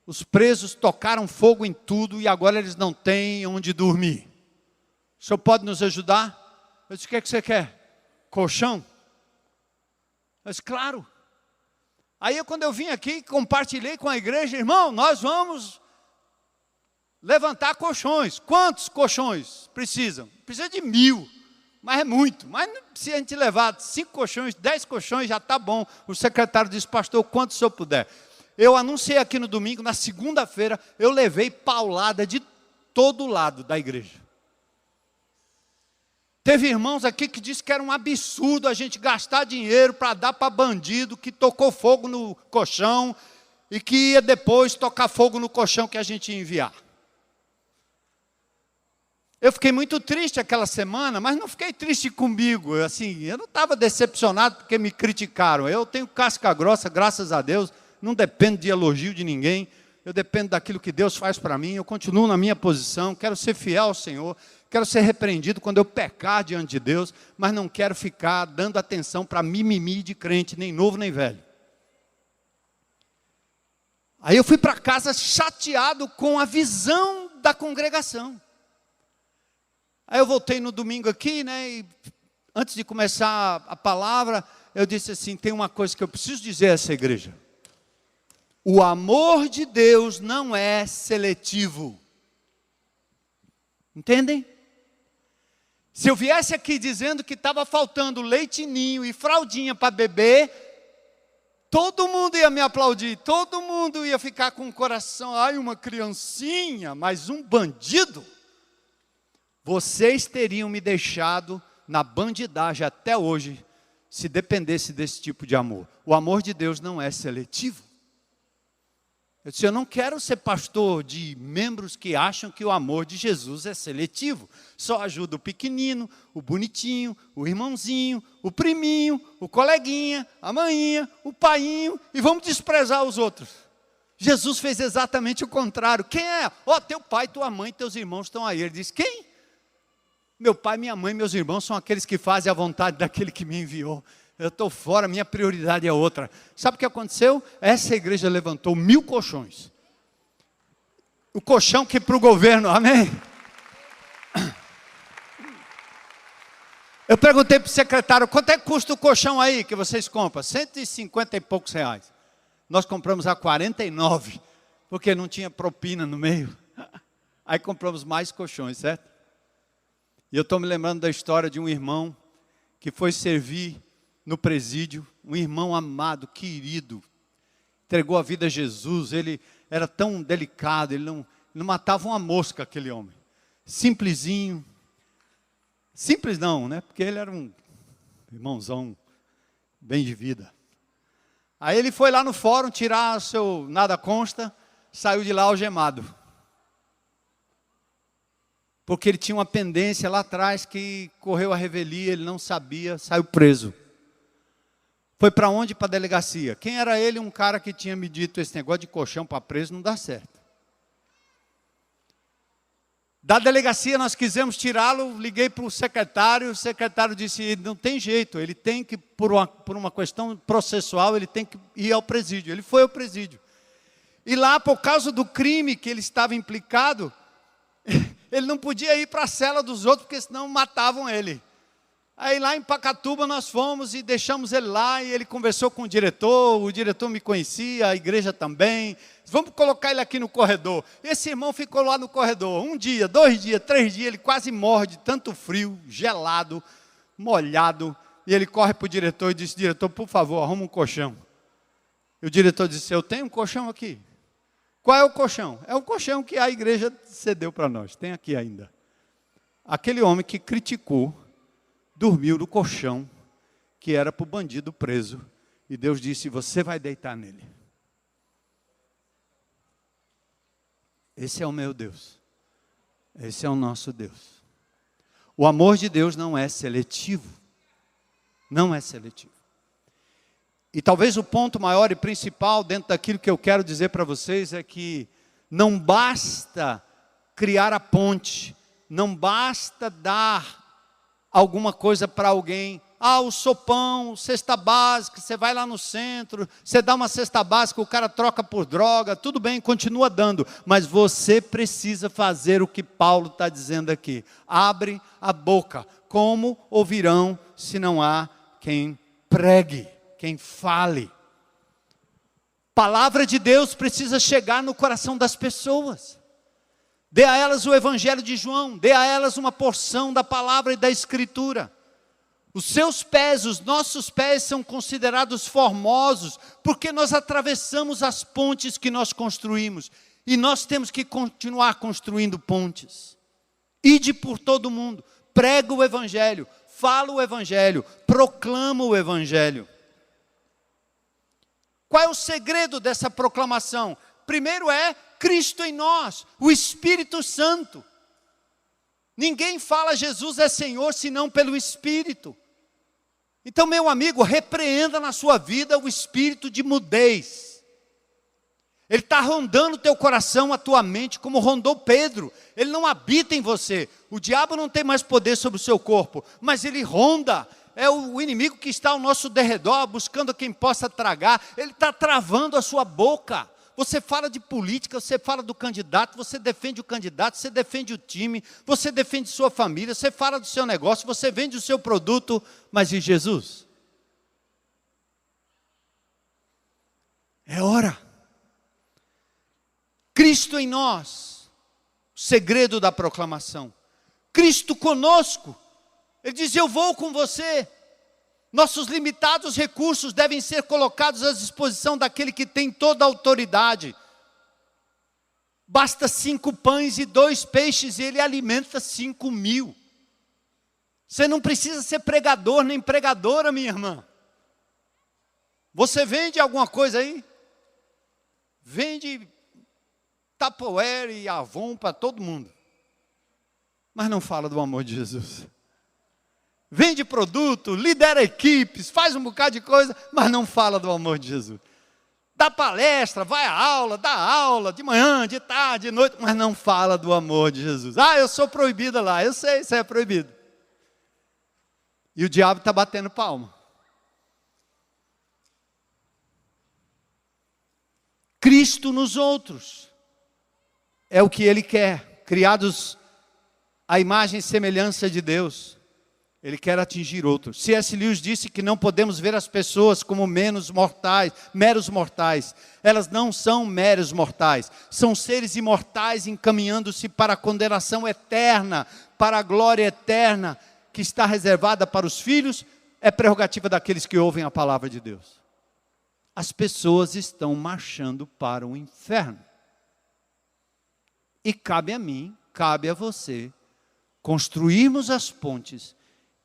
os presos tocaram fogo em tudo e agora eles não têm onde dormir. O senhor pode nos ajudar? Eu disse: o que é que você quer? Colchão? Eu disse: claro. Aí quando eu vim aqui, compartilhei com a igreja: irmão, nós vamos levantar colchões. Quantos colchões precisam? Precisa de 1000. Mas é muito. Mas se a gente levar 5 colchões, 10 colchões, já está bom. O secretário disse: pastor, quanto o senhor puder. Eu anunciei aqui no domingo, na segunda-feira, eu levei paulada de todo lado da igreja. Teve irmãos aqui que disseram que era um absurdo a gente gastar dinheiro para dar para bandido que tocou fogo no colchão e que ia depois tocar fogo no colchão que a gente ia enviar. Eu fiquei muito triste aquela semana, mas não fiquei triste comigo. Eu não estava decepcionado porque me criticaram. Eu tenho casca grossa, graças a Deus. Não dependo de elogio de ninguém. Eu dependo daquilo que Deus faz para mim. Eu continuo na minha posição. Quero ser fiel ao Senhor. Quero ser repreendido quando eu pecar diante de Deus. Mas não quero ficar dando atenção para mimimi de crente, nem novo nem velho. Aí eu fui para casa chateado com a visão da congregação. Aí eu voltei no domingo aqui, né, e antes de começar a palavra, eu disse assim: tem uma coisa que eu preciso dizer a essa igreja. O amor de Deus não é seletivo. Entendem? Se eu viesse aqui dizendo que estava faltando leitinho e fraldinha para beber, todo mundo ia me aplaudir, todo mundo ia ficar com o coração: ai, uma criancinha, mas um bandido. Vocês teriam me deixado na bandidagem até hoje, se dependesse desse tipo de amor. O amor de Deus não é seletivo. Eu disse: eu não quero ser pastor de membros que acham que o amor de Jesus é seletivo. Só ajuda o pequenino, o bonitinho, o irmãozinho, o priminho, o coleguinha, a maninha, o painho, e vamos desprezar os outros. Jesus fez exatamente o contrário. Quem é? Teu pai, tua mãe, teus irmãos estão aí. Ele disse: quem? Meu pai, minha mãe, meus irmãos são aqueles que fazem a vontade daquele que me enviou. Eu estou fora, minha prioridade é outra. Sabe o que aconteceu? Essa igreja levantou 1000 colchões. O colchão que para o governo, amém? Eu perguntei para o secretário: quanto é que custa o colchão aí que vocês compram? 150 e poucos reais. Nós compramos a 49, porque não tinha propina no meio. Aí compramos mais colchões, certo? E eu estou me lembrando da história de um irmão que foi servir no presídio, um irmão amado, querido, entregou a vida a Jesus. Ele era tão delicado, ele não matava uma mosca, aquele homem. Simplesinho. Simples não, né? Porque ele era um irmãozão bem de vida. Aí ele foi lá no fórum tirar o seu nada consta, saiu de lá algemado. porque ele tinha uma pendência lá atrás que correu a revelia, ele não sabia, saiu preso. Foi para onde? Para a delegacia. Quem era ele? Um cara que tinha me dito, esse negócio de colchão para preso não dá certo. Da delegacia nós quisemos tirá-lo, liguei para o secretário disse, não tem jeito, ele tem que, por uma questão processual, ele tem que ir ao presídio. Ele foi ao presídio. E lá, por causa do crime que ele estava implicado, ele não podia ir para a cela dos outros, porque senão matavam ele. Aí lá em Pacatuba nós fomos e deixamos ele lá, e ele conversou com o diretor me conhecia, a igreja também. Vamos colocar ele aqui no corredor. Esse irmão ficou lá no corredor, 1 dia, 2 dias, 3 dias, ele quase morre de tanto frio, gelado, molhado. E ele corre para o diretor e disse, diretor, por favor, arruma um colchão. E o diretor disse, eu tenho um colchão aqui. Qual é o colchão? É o colchão que a igreja cedeu para nós, tem aqui ainda. Aquele homem que criticou, dormiu no colchão, que era para o bandido preso. E Deus disse, você vai deitar nele. Esse é o meu Deus. Esse é o nosso Deus. O amor de Deus não é seletivo. Não é seletivo. E talvez o ponto maior e principal dentro daquilo que eu quero dizer para vocês é que não basta criar a ponte, não basta dar alguma coisa para alguém. O sopão, cesta básica, você vai lá no centro, você dá uma cesta básica, o cara troca por droga, tudo bem, continua dando, mas você precisa fazer o que Paulo está dizendo aqui. Abre a boca, como ouvirão se não há quem pregue, quem fale? Palavra de Deus precisa chegar no coração das pessoas. Dê a elas o Evangelho de João, dê a elas uma porção da palavra e da Escritura. Os seus pés, os nossos pés são considerados formosos, porque nós atravessamos as pontes que nós construímos. E nós temos que continuar construindo pontes. Ide por todo mundo, prega o Evangelho, fala o Evangelho, proclama o Evangelho. Qual é o segredo dessa proclamação? Primeiro é Cristo em nós, o Espírito Santo. Ninguém fala Jesus é Senhor senão pelo Espírito. Então, meu amigo, repreenda na sua vida o espírito de mudez. Ele está rondando o teu coração, a tua mente, como rondou Pedro. Ele não habita em você. O diabo não tem mais poder sobre o seu corpo, mas ele ronda. É o inimigo que está ao nosso derredor, buscando quem possa tragar. Ele está travando a sua boca. Você fala de política, você fala do candidato, você defende o candidato, você defende o time, você defende sua família, você fala do seu negócio, você vende o seu produto, mas e Jesus? É hora. Cristo em nós, o segredo da proclamação. Cristo conosco. Ele diz, eu vou com você. Nossos limitados recursos devem ser colocados à disposição daquele que tem toda a autoridade. Basta 5 pães e 2 peixes e ele alimenta 5.000. Você não precisa ser pregador nem pregadora, minha irmã. Você vende alguma coisa aí? Vende Tupperware e Avon para todo mundo. Mas não fala do amor de Jesus. Vende produto, lidera equipes, faz um bocado de coisa, mas não fala do amor de Jesus. Dá palestra, vai à aula, dá aula, de manhã, de tarde, de noite, mas não fala do amor de Jesus. Eu sou proibida lá, eu sei, isso é proibido. E o diabo está batendo palma. Cristo nos outros é o que Ele quer, criados à imagem e semelhança de Deus. Ele quer atingir outros. C.S. Lewis disse que não podemos ver as pessoas como meros mortais. Elas não são meros mortais. São seres imortais encaminhando-se para a condenação eterna, para a glória eterna que está reservada para os filhos. É prerrogativa daqueles que ouvem a palavra de Deus. As pessoas estão marchando para o inferno. E cabe a mim, cabe a você, construirmos as pontes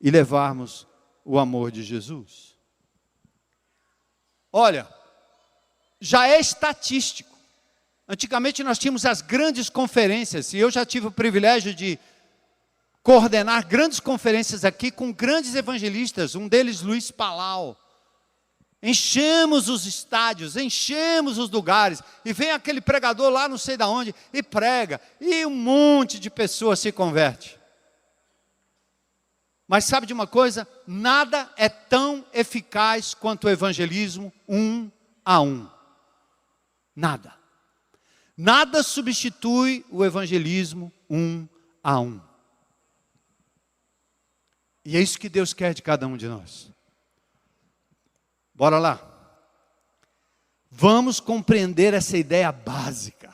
e levarmos o amor de Jesus. Olha, já é estatístico. Antigamente nós tínhamos as grandes conferências, e eu já tive o privilégio de coordenar grandes conferências aqui com grandes evangelistas, um deles Luiz Palau. Enchemos os estádios, enchemos os lugares, e vem aquele pregador lá não sei de onde, e prega, e um monte de pessoas se converte. Mas sabe de uma coisa? Nada é tão eficaz quanto o evangelismo um a um. Nada. Nada substitui o evangelismo um a um. E é isso que Deus quer de cada um de nós. Bora lá. Vamos compreender essa ideia básica.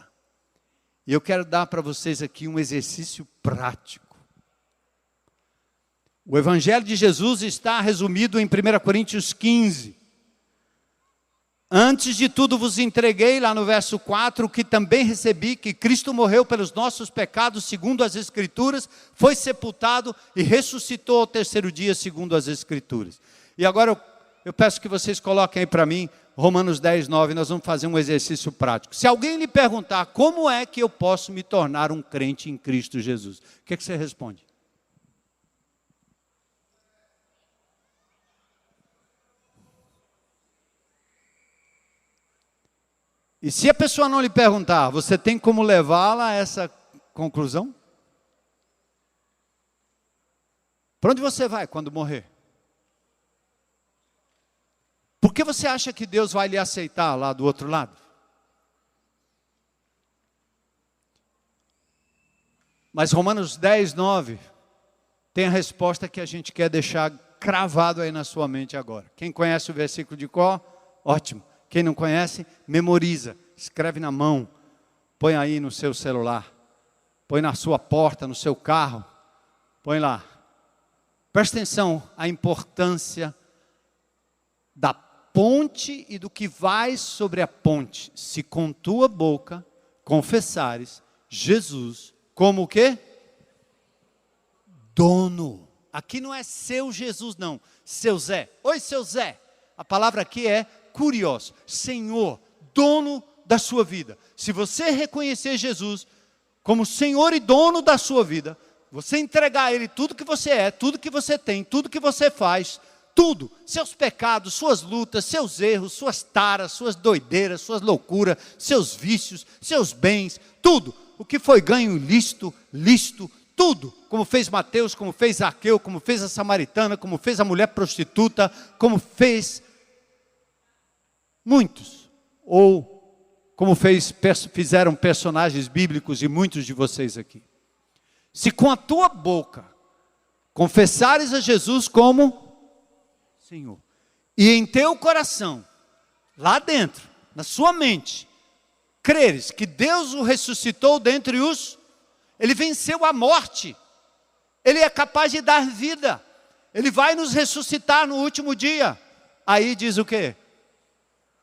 E eu quero dar para vocês aqui um exercício prático. O Evangelho de Jesus está resumido em 1 Coríntios 15. Antes de tudo vos entreguei, lá no verso 4, que também recebi, que Cristo morreu pelos nossos pecados, segundo as Escrituras, foi sepultado e ressuscitou ao terceiro dia, segundo as Escrituras. E agora eu peço que vocês coloquem aí para mim, Romanos 10, 9, nós vamos fazer um exercício prático. Se alguém lhe perguntar, como é que eu posso me tornar um crente em Cristo Jesus? O que você responde? E se a pessoa não lhe perguntar, você tem como levá-la a essa conclusão? Para onde você vai quando morrer? Por que você acha que Deus vai lhe aceitar lá do outro lado? Mas Romanos 10, 9 tem a resposta que a gente quer deixar cravado aí na sua mente agora. Quem conhece o versículo de cor? Ótimo. Quem não conhece, memoriza, escreve na mão, põe aí no seu celular, põe na sua porta, no seu carro, põe lá. Presta atenção à importância da ponte e do que vai sobre a ponte. Se com tua boca confessares Jesus como o quê? Dono. Aqui não é seu Jesus não, seu Zé. Oi, seu Zé. A palavra aqui é Kurios, Senhor, dono da sua vida. Se você reconhecer Jesus como Senhor e dono da sua vida, você entregar a Ele tudo que você é, tudo que você tem, tudo que você faz, tudo, seus pecados, suas lutas, seus erros, suas taras, suas doideiras, suas loucuras, seus vícios, seus bens, tudo, o que foi ganho lícito, tudo, como fez Mateus, como fez Zaqueu, como fez a samaritana, como fez a mulher prostituta, como fez muitos, ou como fizeram personagens bíblicos e muitos de vocês aqui. Se com a tua boca confessares a Jesus como Senhor, e em teu coração, lá dentro, na sua mente, creres que Deus o ressuscitou dentre os, Ele venceu a morte, Ele é capaz de dar vida, Ele vai nos ressuscitar no último dia, aí diz o quê?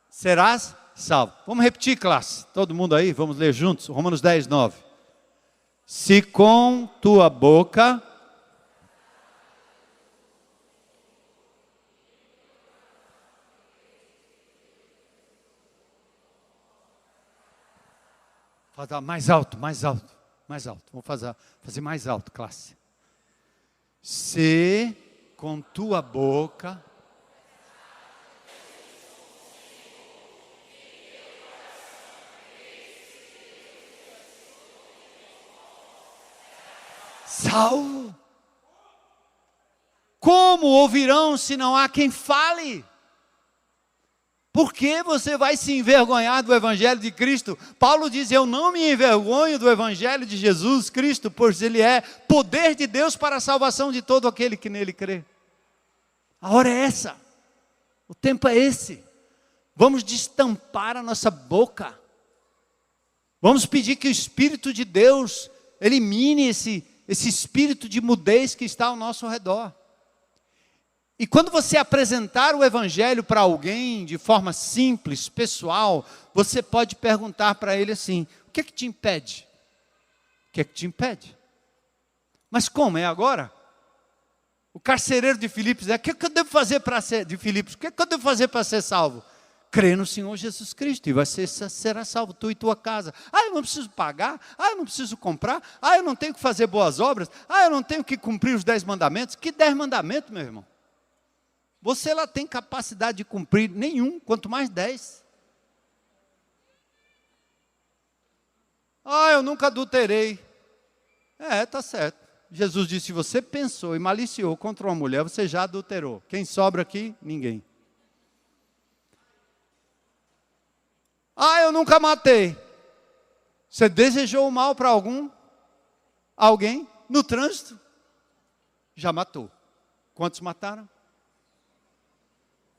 Serás salvo. Vamos repetir, classe. Todo mundo aí, vamos ler juntos. Romanos 10, 9. Se com tua boca fazer mais alto. Vamos fazer mais alto, classe. Se com tua boca salvo. Como ouvirão se não há quem fale? Por que você vai se envergonhar do Evangelho de Cristo? Paulo diz, eu não me envergonho do Evangelho de Jesus Cristo, pois ele é poder de Deus para a salvação de todo aquele que nele crê. A hora é essa, o tempo é esse. Vamos destampar a nossa boca. Vamos pedir que o Espírito de Deus elimine esse espírito de mudez que está ao nosso redor. E quando você apresentar o Evangelho para alguém de forma simples, pessoal, você pode perguntar para ele assim, o que é que te impede? O que é que te impede? Mas como, é agora? O carcereiro de Filipos, o que é que eu devo fazer para ser, de Filipos, o que é que eu devo fazer para ser salvo? crê no Senhor Jesus Cristo e será salvo, tu e tua casa. Eu não preciso pagar, eu não preciso comprar, eu não tenho que fazer boas obras, eu não tenho que cumprir os 10 mandamentos. Que 10 mandamentos, meu irmão? Você lá tem capacidade de cumprir nenhum, quanto mais 10. Eu nunca adulterei. Tá certo. Jesus disse, se você pensou e maliciou contra uma mulher, você já adulterou. Quem sobra aqui? Ninguém. Eu nunca matei. Você desejou o mal para alguém no trânsito? Já matou. Quantos mataram?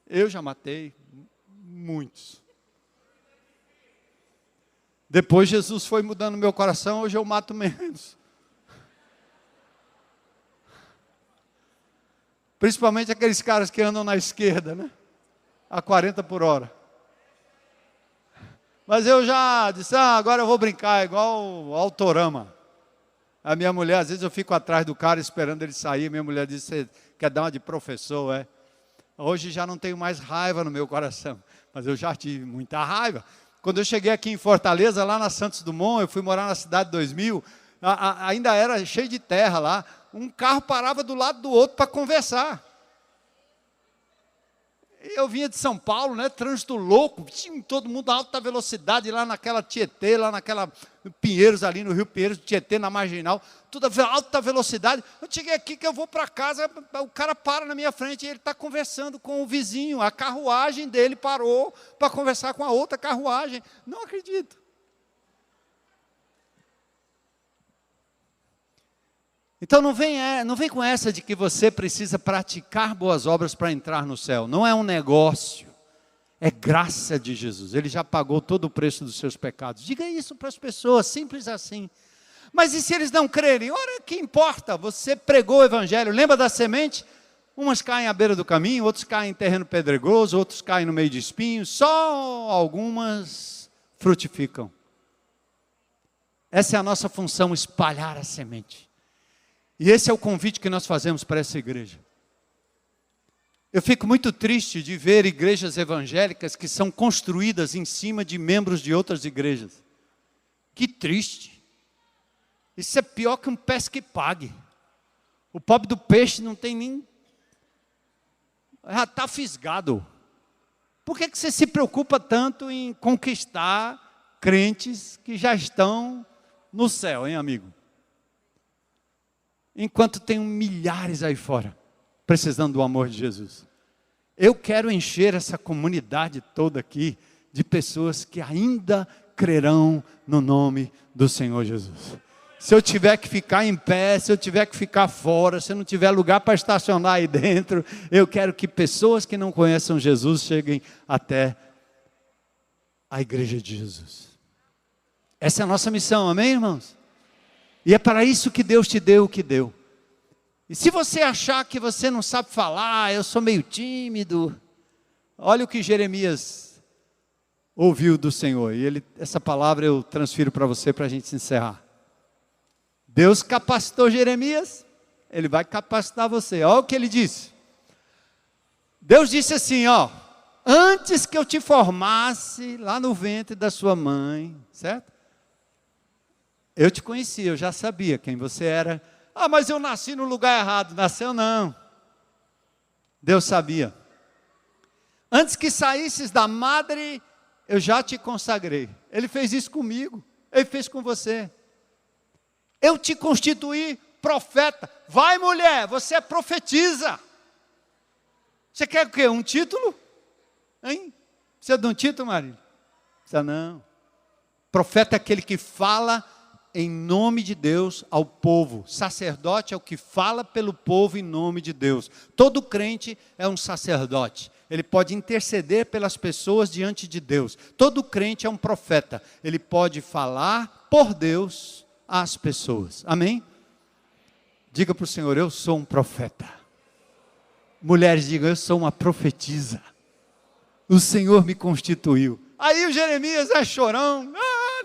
Eu já matei muitos. Depois Jesus foi mudando meu coração, hoje eu mato menos. Principalmente aqueles caras que andam na esquerda, né? A 40 por hora. Mas eu já disse, agora eu vou brincar, igual o Autorama. A minha mulher, às vezes eu fico atrás do cara esperando ele sair, minha mulher diz, você quer dar uma de professor, é? Hoje já não tenho mais raiva no meu coração, mas eu já tive muita raiva. Quando eu cheguei aqui em Fortaleza, lá na Santos Dumont, eu fui morar na Cidade 2000, ainda era cheio de terra lá, um carro parava do lado do outro para conversar. Eu vinha de São Paulo, né, trânsito louco, todo mundo a alta velocidade, lá naquela Tietê, lá naquela Pinheiros, ali no Rio Pinheiros, Tietê, na Marginal, tudo a alta velocidade. Eu cheguei aqui que eu vou para casa, o cara para na minha frente e ele está conversando com o vizinho, a carruagem dele parou para conversar com a outra carruagem. Não acredito. Então não vem com essa de que você precisa praticar boas obras para entrar no céu. Não é um negócio, é graça de Jesus. Ele já pagou todo o preço dos seus pecados. Diga isso para as pessoas, simples assim. Mas e se eles não crerem? Ora, que importa? Você pregou o evangelho, lembra da semente? Umas caem à beira do caminho, outros caem em terreno pedregoso, outros caem no meio de espinhos, só algumas frutificam. Essa é a nossa função, espalhar a semente. E esse é o convite que nós fazemos para essa igreja. Eu fico muito triste de ver igrejas evangélicas que são construídas em cima de membros de outras igrejas. Que triste. Isso é pior que um pesca e pague. O pobre do peixe não tem nem... já está fisgado. Por que você se preocupa tanto em conquistar crentes que já estão no céu, hein, amigo? Enquanto tem milhares aí fora, precisando do amor de Jesus. Eu quero encher essa comunidade toda aqui, de pessoas que ainda crerão no nome do Senhor Jesus. Se eu tiver que ficar em pé, se eu tiver que ficar fora, se não tiver lugar para estacionar aí dentro, eu quero que pessoas que não conheçam Jesus cheguem até a igreja de Jesus. Essa é a nossa missão, amém, irmãos? E é para isso que Deus te deu o que deu. E se você achar que você não sabe falar, eu sou meio tímido, olha o que Jeremias ouviu do Senhor. E essa palavra eu transfiro para você para a gente se encerrar. Deus capacitou Jeremias, Ele vai capacitar você. Olha o que ele disse. Deus disse assim, antes que eu te formasse lá no ventre da sua mãe, certo? Eu te conhecia, eu já sabia quem você era. Mas eu nasci no lugar errado. Nasceu não. Deus sabia. Antes que saísses da madre, eu já te consagrei. Ele fez isso comigo. Ele fez com você. Eu te constituí profeta. Vai, mulher, você profetiza. Você quer o quê? Um título? Hein? Precisa de um título, marido? Precisa não. Profeta é aquele que fala em nome de Deus ao povo. Sacerdote é o que fala pelo povo em nome de Deus. Todo crente é um sacerdote. Ele pode interceder pelas pessoas diante de Deus. Todo crente é um profeta. Ele pode falar por Deus às pessoas. Amém? Diga para o Senhor, eu sou um profeta. Mulheres, digam, eu sou uma profetisa. O Senhor me constituiu. Aí o Jeremias é chorão.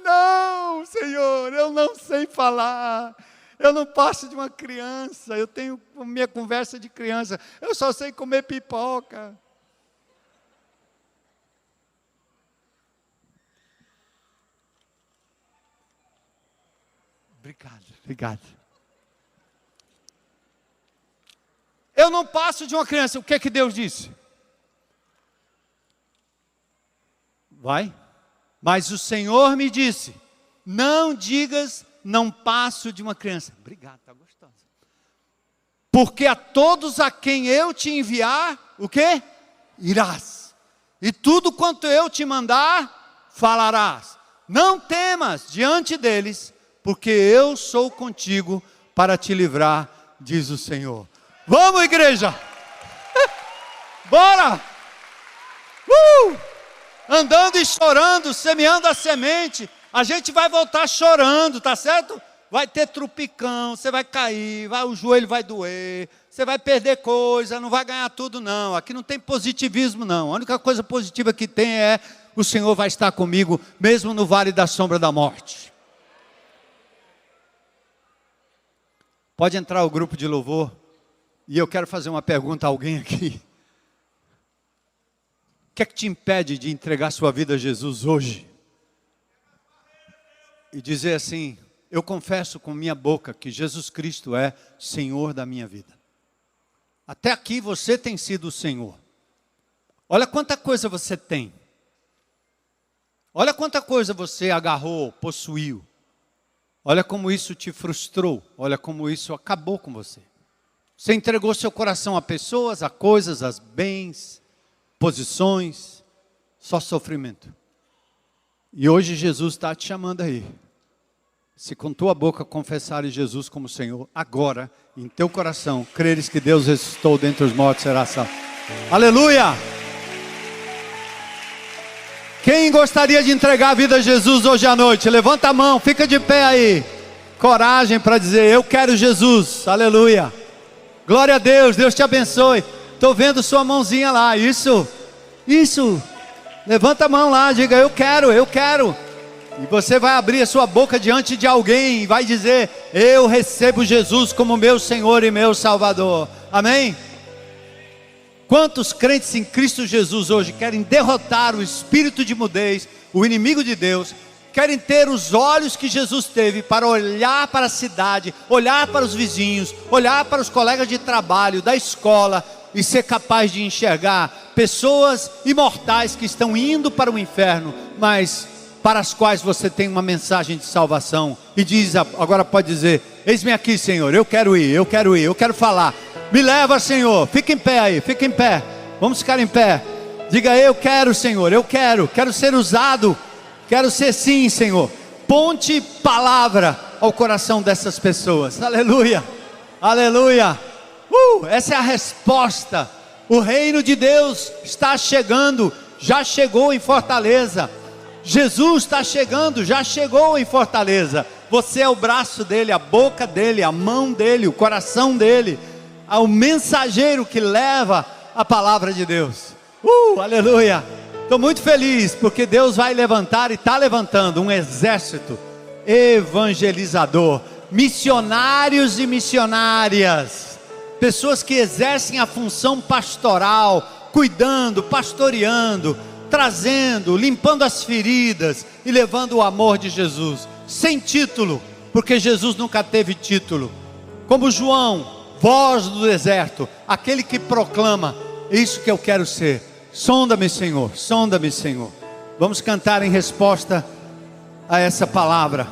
Não, Senhor, eu não sei falar. Eu não passo de uma criança. Eu tenho minha conversa de criança. Eu só sei comer pipoca. Obrigado, obrigado. Eu não passo de uma criança. O que é que Deus disse? Vai. Mas o Senhor me disse, não digas, não passo de uma criança. Obrigado, está gostosa. Porque a todos a quem eu te enviar, o quê? Irás. E tudo quanto eu te mandar, falarás. Não temas diante deles, porque eu sou contigo para te livrar, diz o Senhor. Vamos, igreja! Bora! Andando e chorando, semeando a semente. A gente vai voltar chorando, tá certo? Vai ter trupicão, você vai cair, o joelho vai doer, você vai perder coisa, não vai ganhar tudo não. Aqui não tem positivismo não. A única coisa positiva que tem é o Senhor vai estar comigo, mesmo no vale da sombra da morte. Pode entrar o grupo de louvor. E eu quero fazer uma pergunta a alguém aqui. O que é que te impede de entregar sua vida a Jesus hoje? E dizer assim, eu confesso com minha boca que Jesus Cristo é Senhor da minha vida. Até aqui você tem sido o Senhor. Olha quanta coisa você tem. Olha quanta coisa você agarrou, possuiu. Olha como isso te frustrou. Olha como isso acabou com você. Você entregou seu coração a pessoas, a coisas, a bens, posições, só sofrimento. E hoje Jesus está te chamando aí. Se com tua boca confessares Jesus como Senhor, agora, em teu coração, creres que Deus ressuscitou dentre os mortos, será salvo. Aleluia! Quem gostaria de entregar a vida a Jesus hoje à noite? Levanta a mão, fica de pé aí. Coragem para dizer, eu quero Jesus. Aleluia! Glória a Deus, Deus te abençoe. Estou vendo sua mãozinha lá, isso. Levanta a mão lá, diga, eu quero. E você vai abrir a sua boca diante de alguém e vai dizer, eu recebo Jesus como meu Senhor e meu Salvador. Amém? Quantos crentes em Cristo Jesus hoje querem derrotar o espírito de mudez, o inimigo de Deus, querem ter os olhos que Jesus teve para olhar para a cidade, olhar para os vizinhos, olhar para os colegas de trabalho, da escola e ser capaz de enxergar pessoas imortais que estão indo para o inferno, mas para as quais você tem uma mensagem de salvação e diz, agora pode dizer, eis-me aqui Senhor, eu quero ir, eu quero falar, me leva Senhor, fica em pé aí, fica em pé, vamos ficar em pé, diga eu quero Senhor, eu quero ser usado, quero ser sim, Senhor. Ponte palavra ao coração dessas pessoas. Aleluia. Aleluia. Essa é a resposta. O reino de Deus está chegando. Já chegou em Fortaleza. Jesus está chegando. Já chegou em Fortaleza. Você é o braço dele, a boca dele, a mão dele, o coração dele. O mensageiro que leva a palavra de Deus. Aleluia. Estou muito feliz porque Deus vai levantar e está levantando um exército evangelizador, missionários e missionárias, pessoas que exercem a função pastoral, cuidando, pastoreando, trazendo, limpando as feridas e levando o amor de Jesus, sem título, porque Jesus nunca teve título, como João, voz do deserto, aquele que proclama, isso que eu quero ser. Sonda-me, Senhor, sonda-me, Senhor. Vamos cantar em resposta a essa palavra.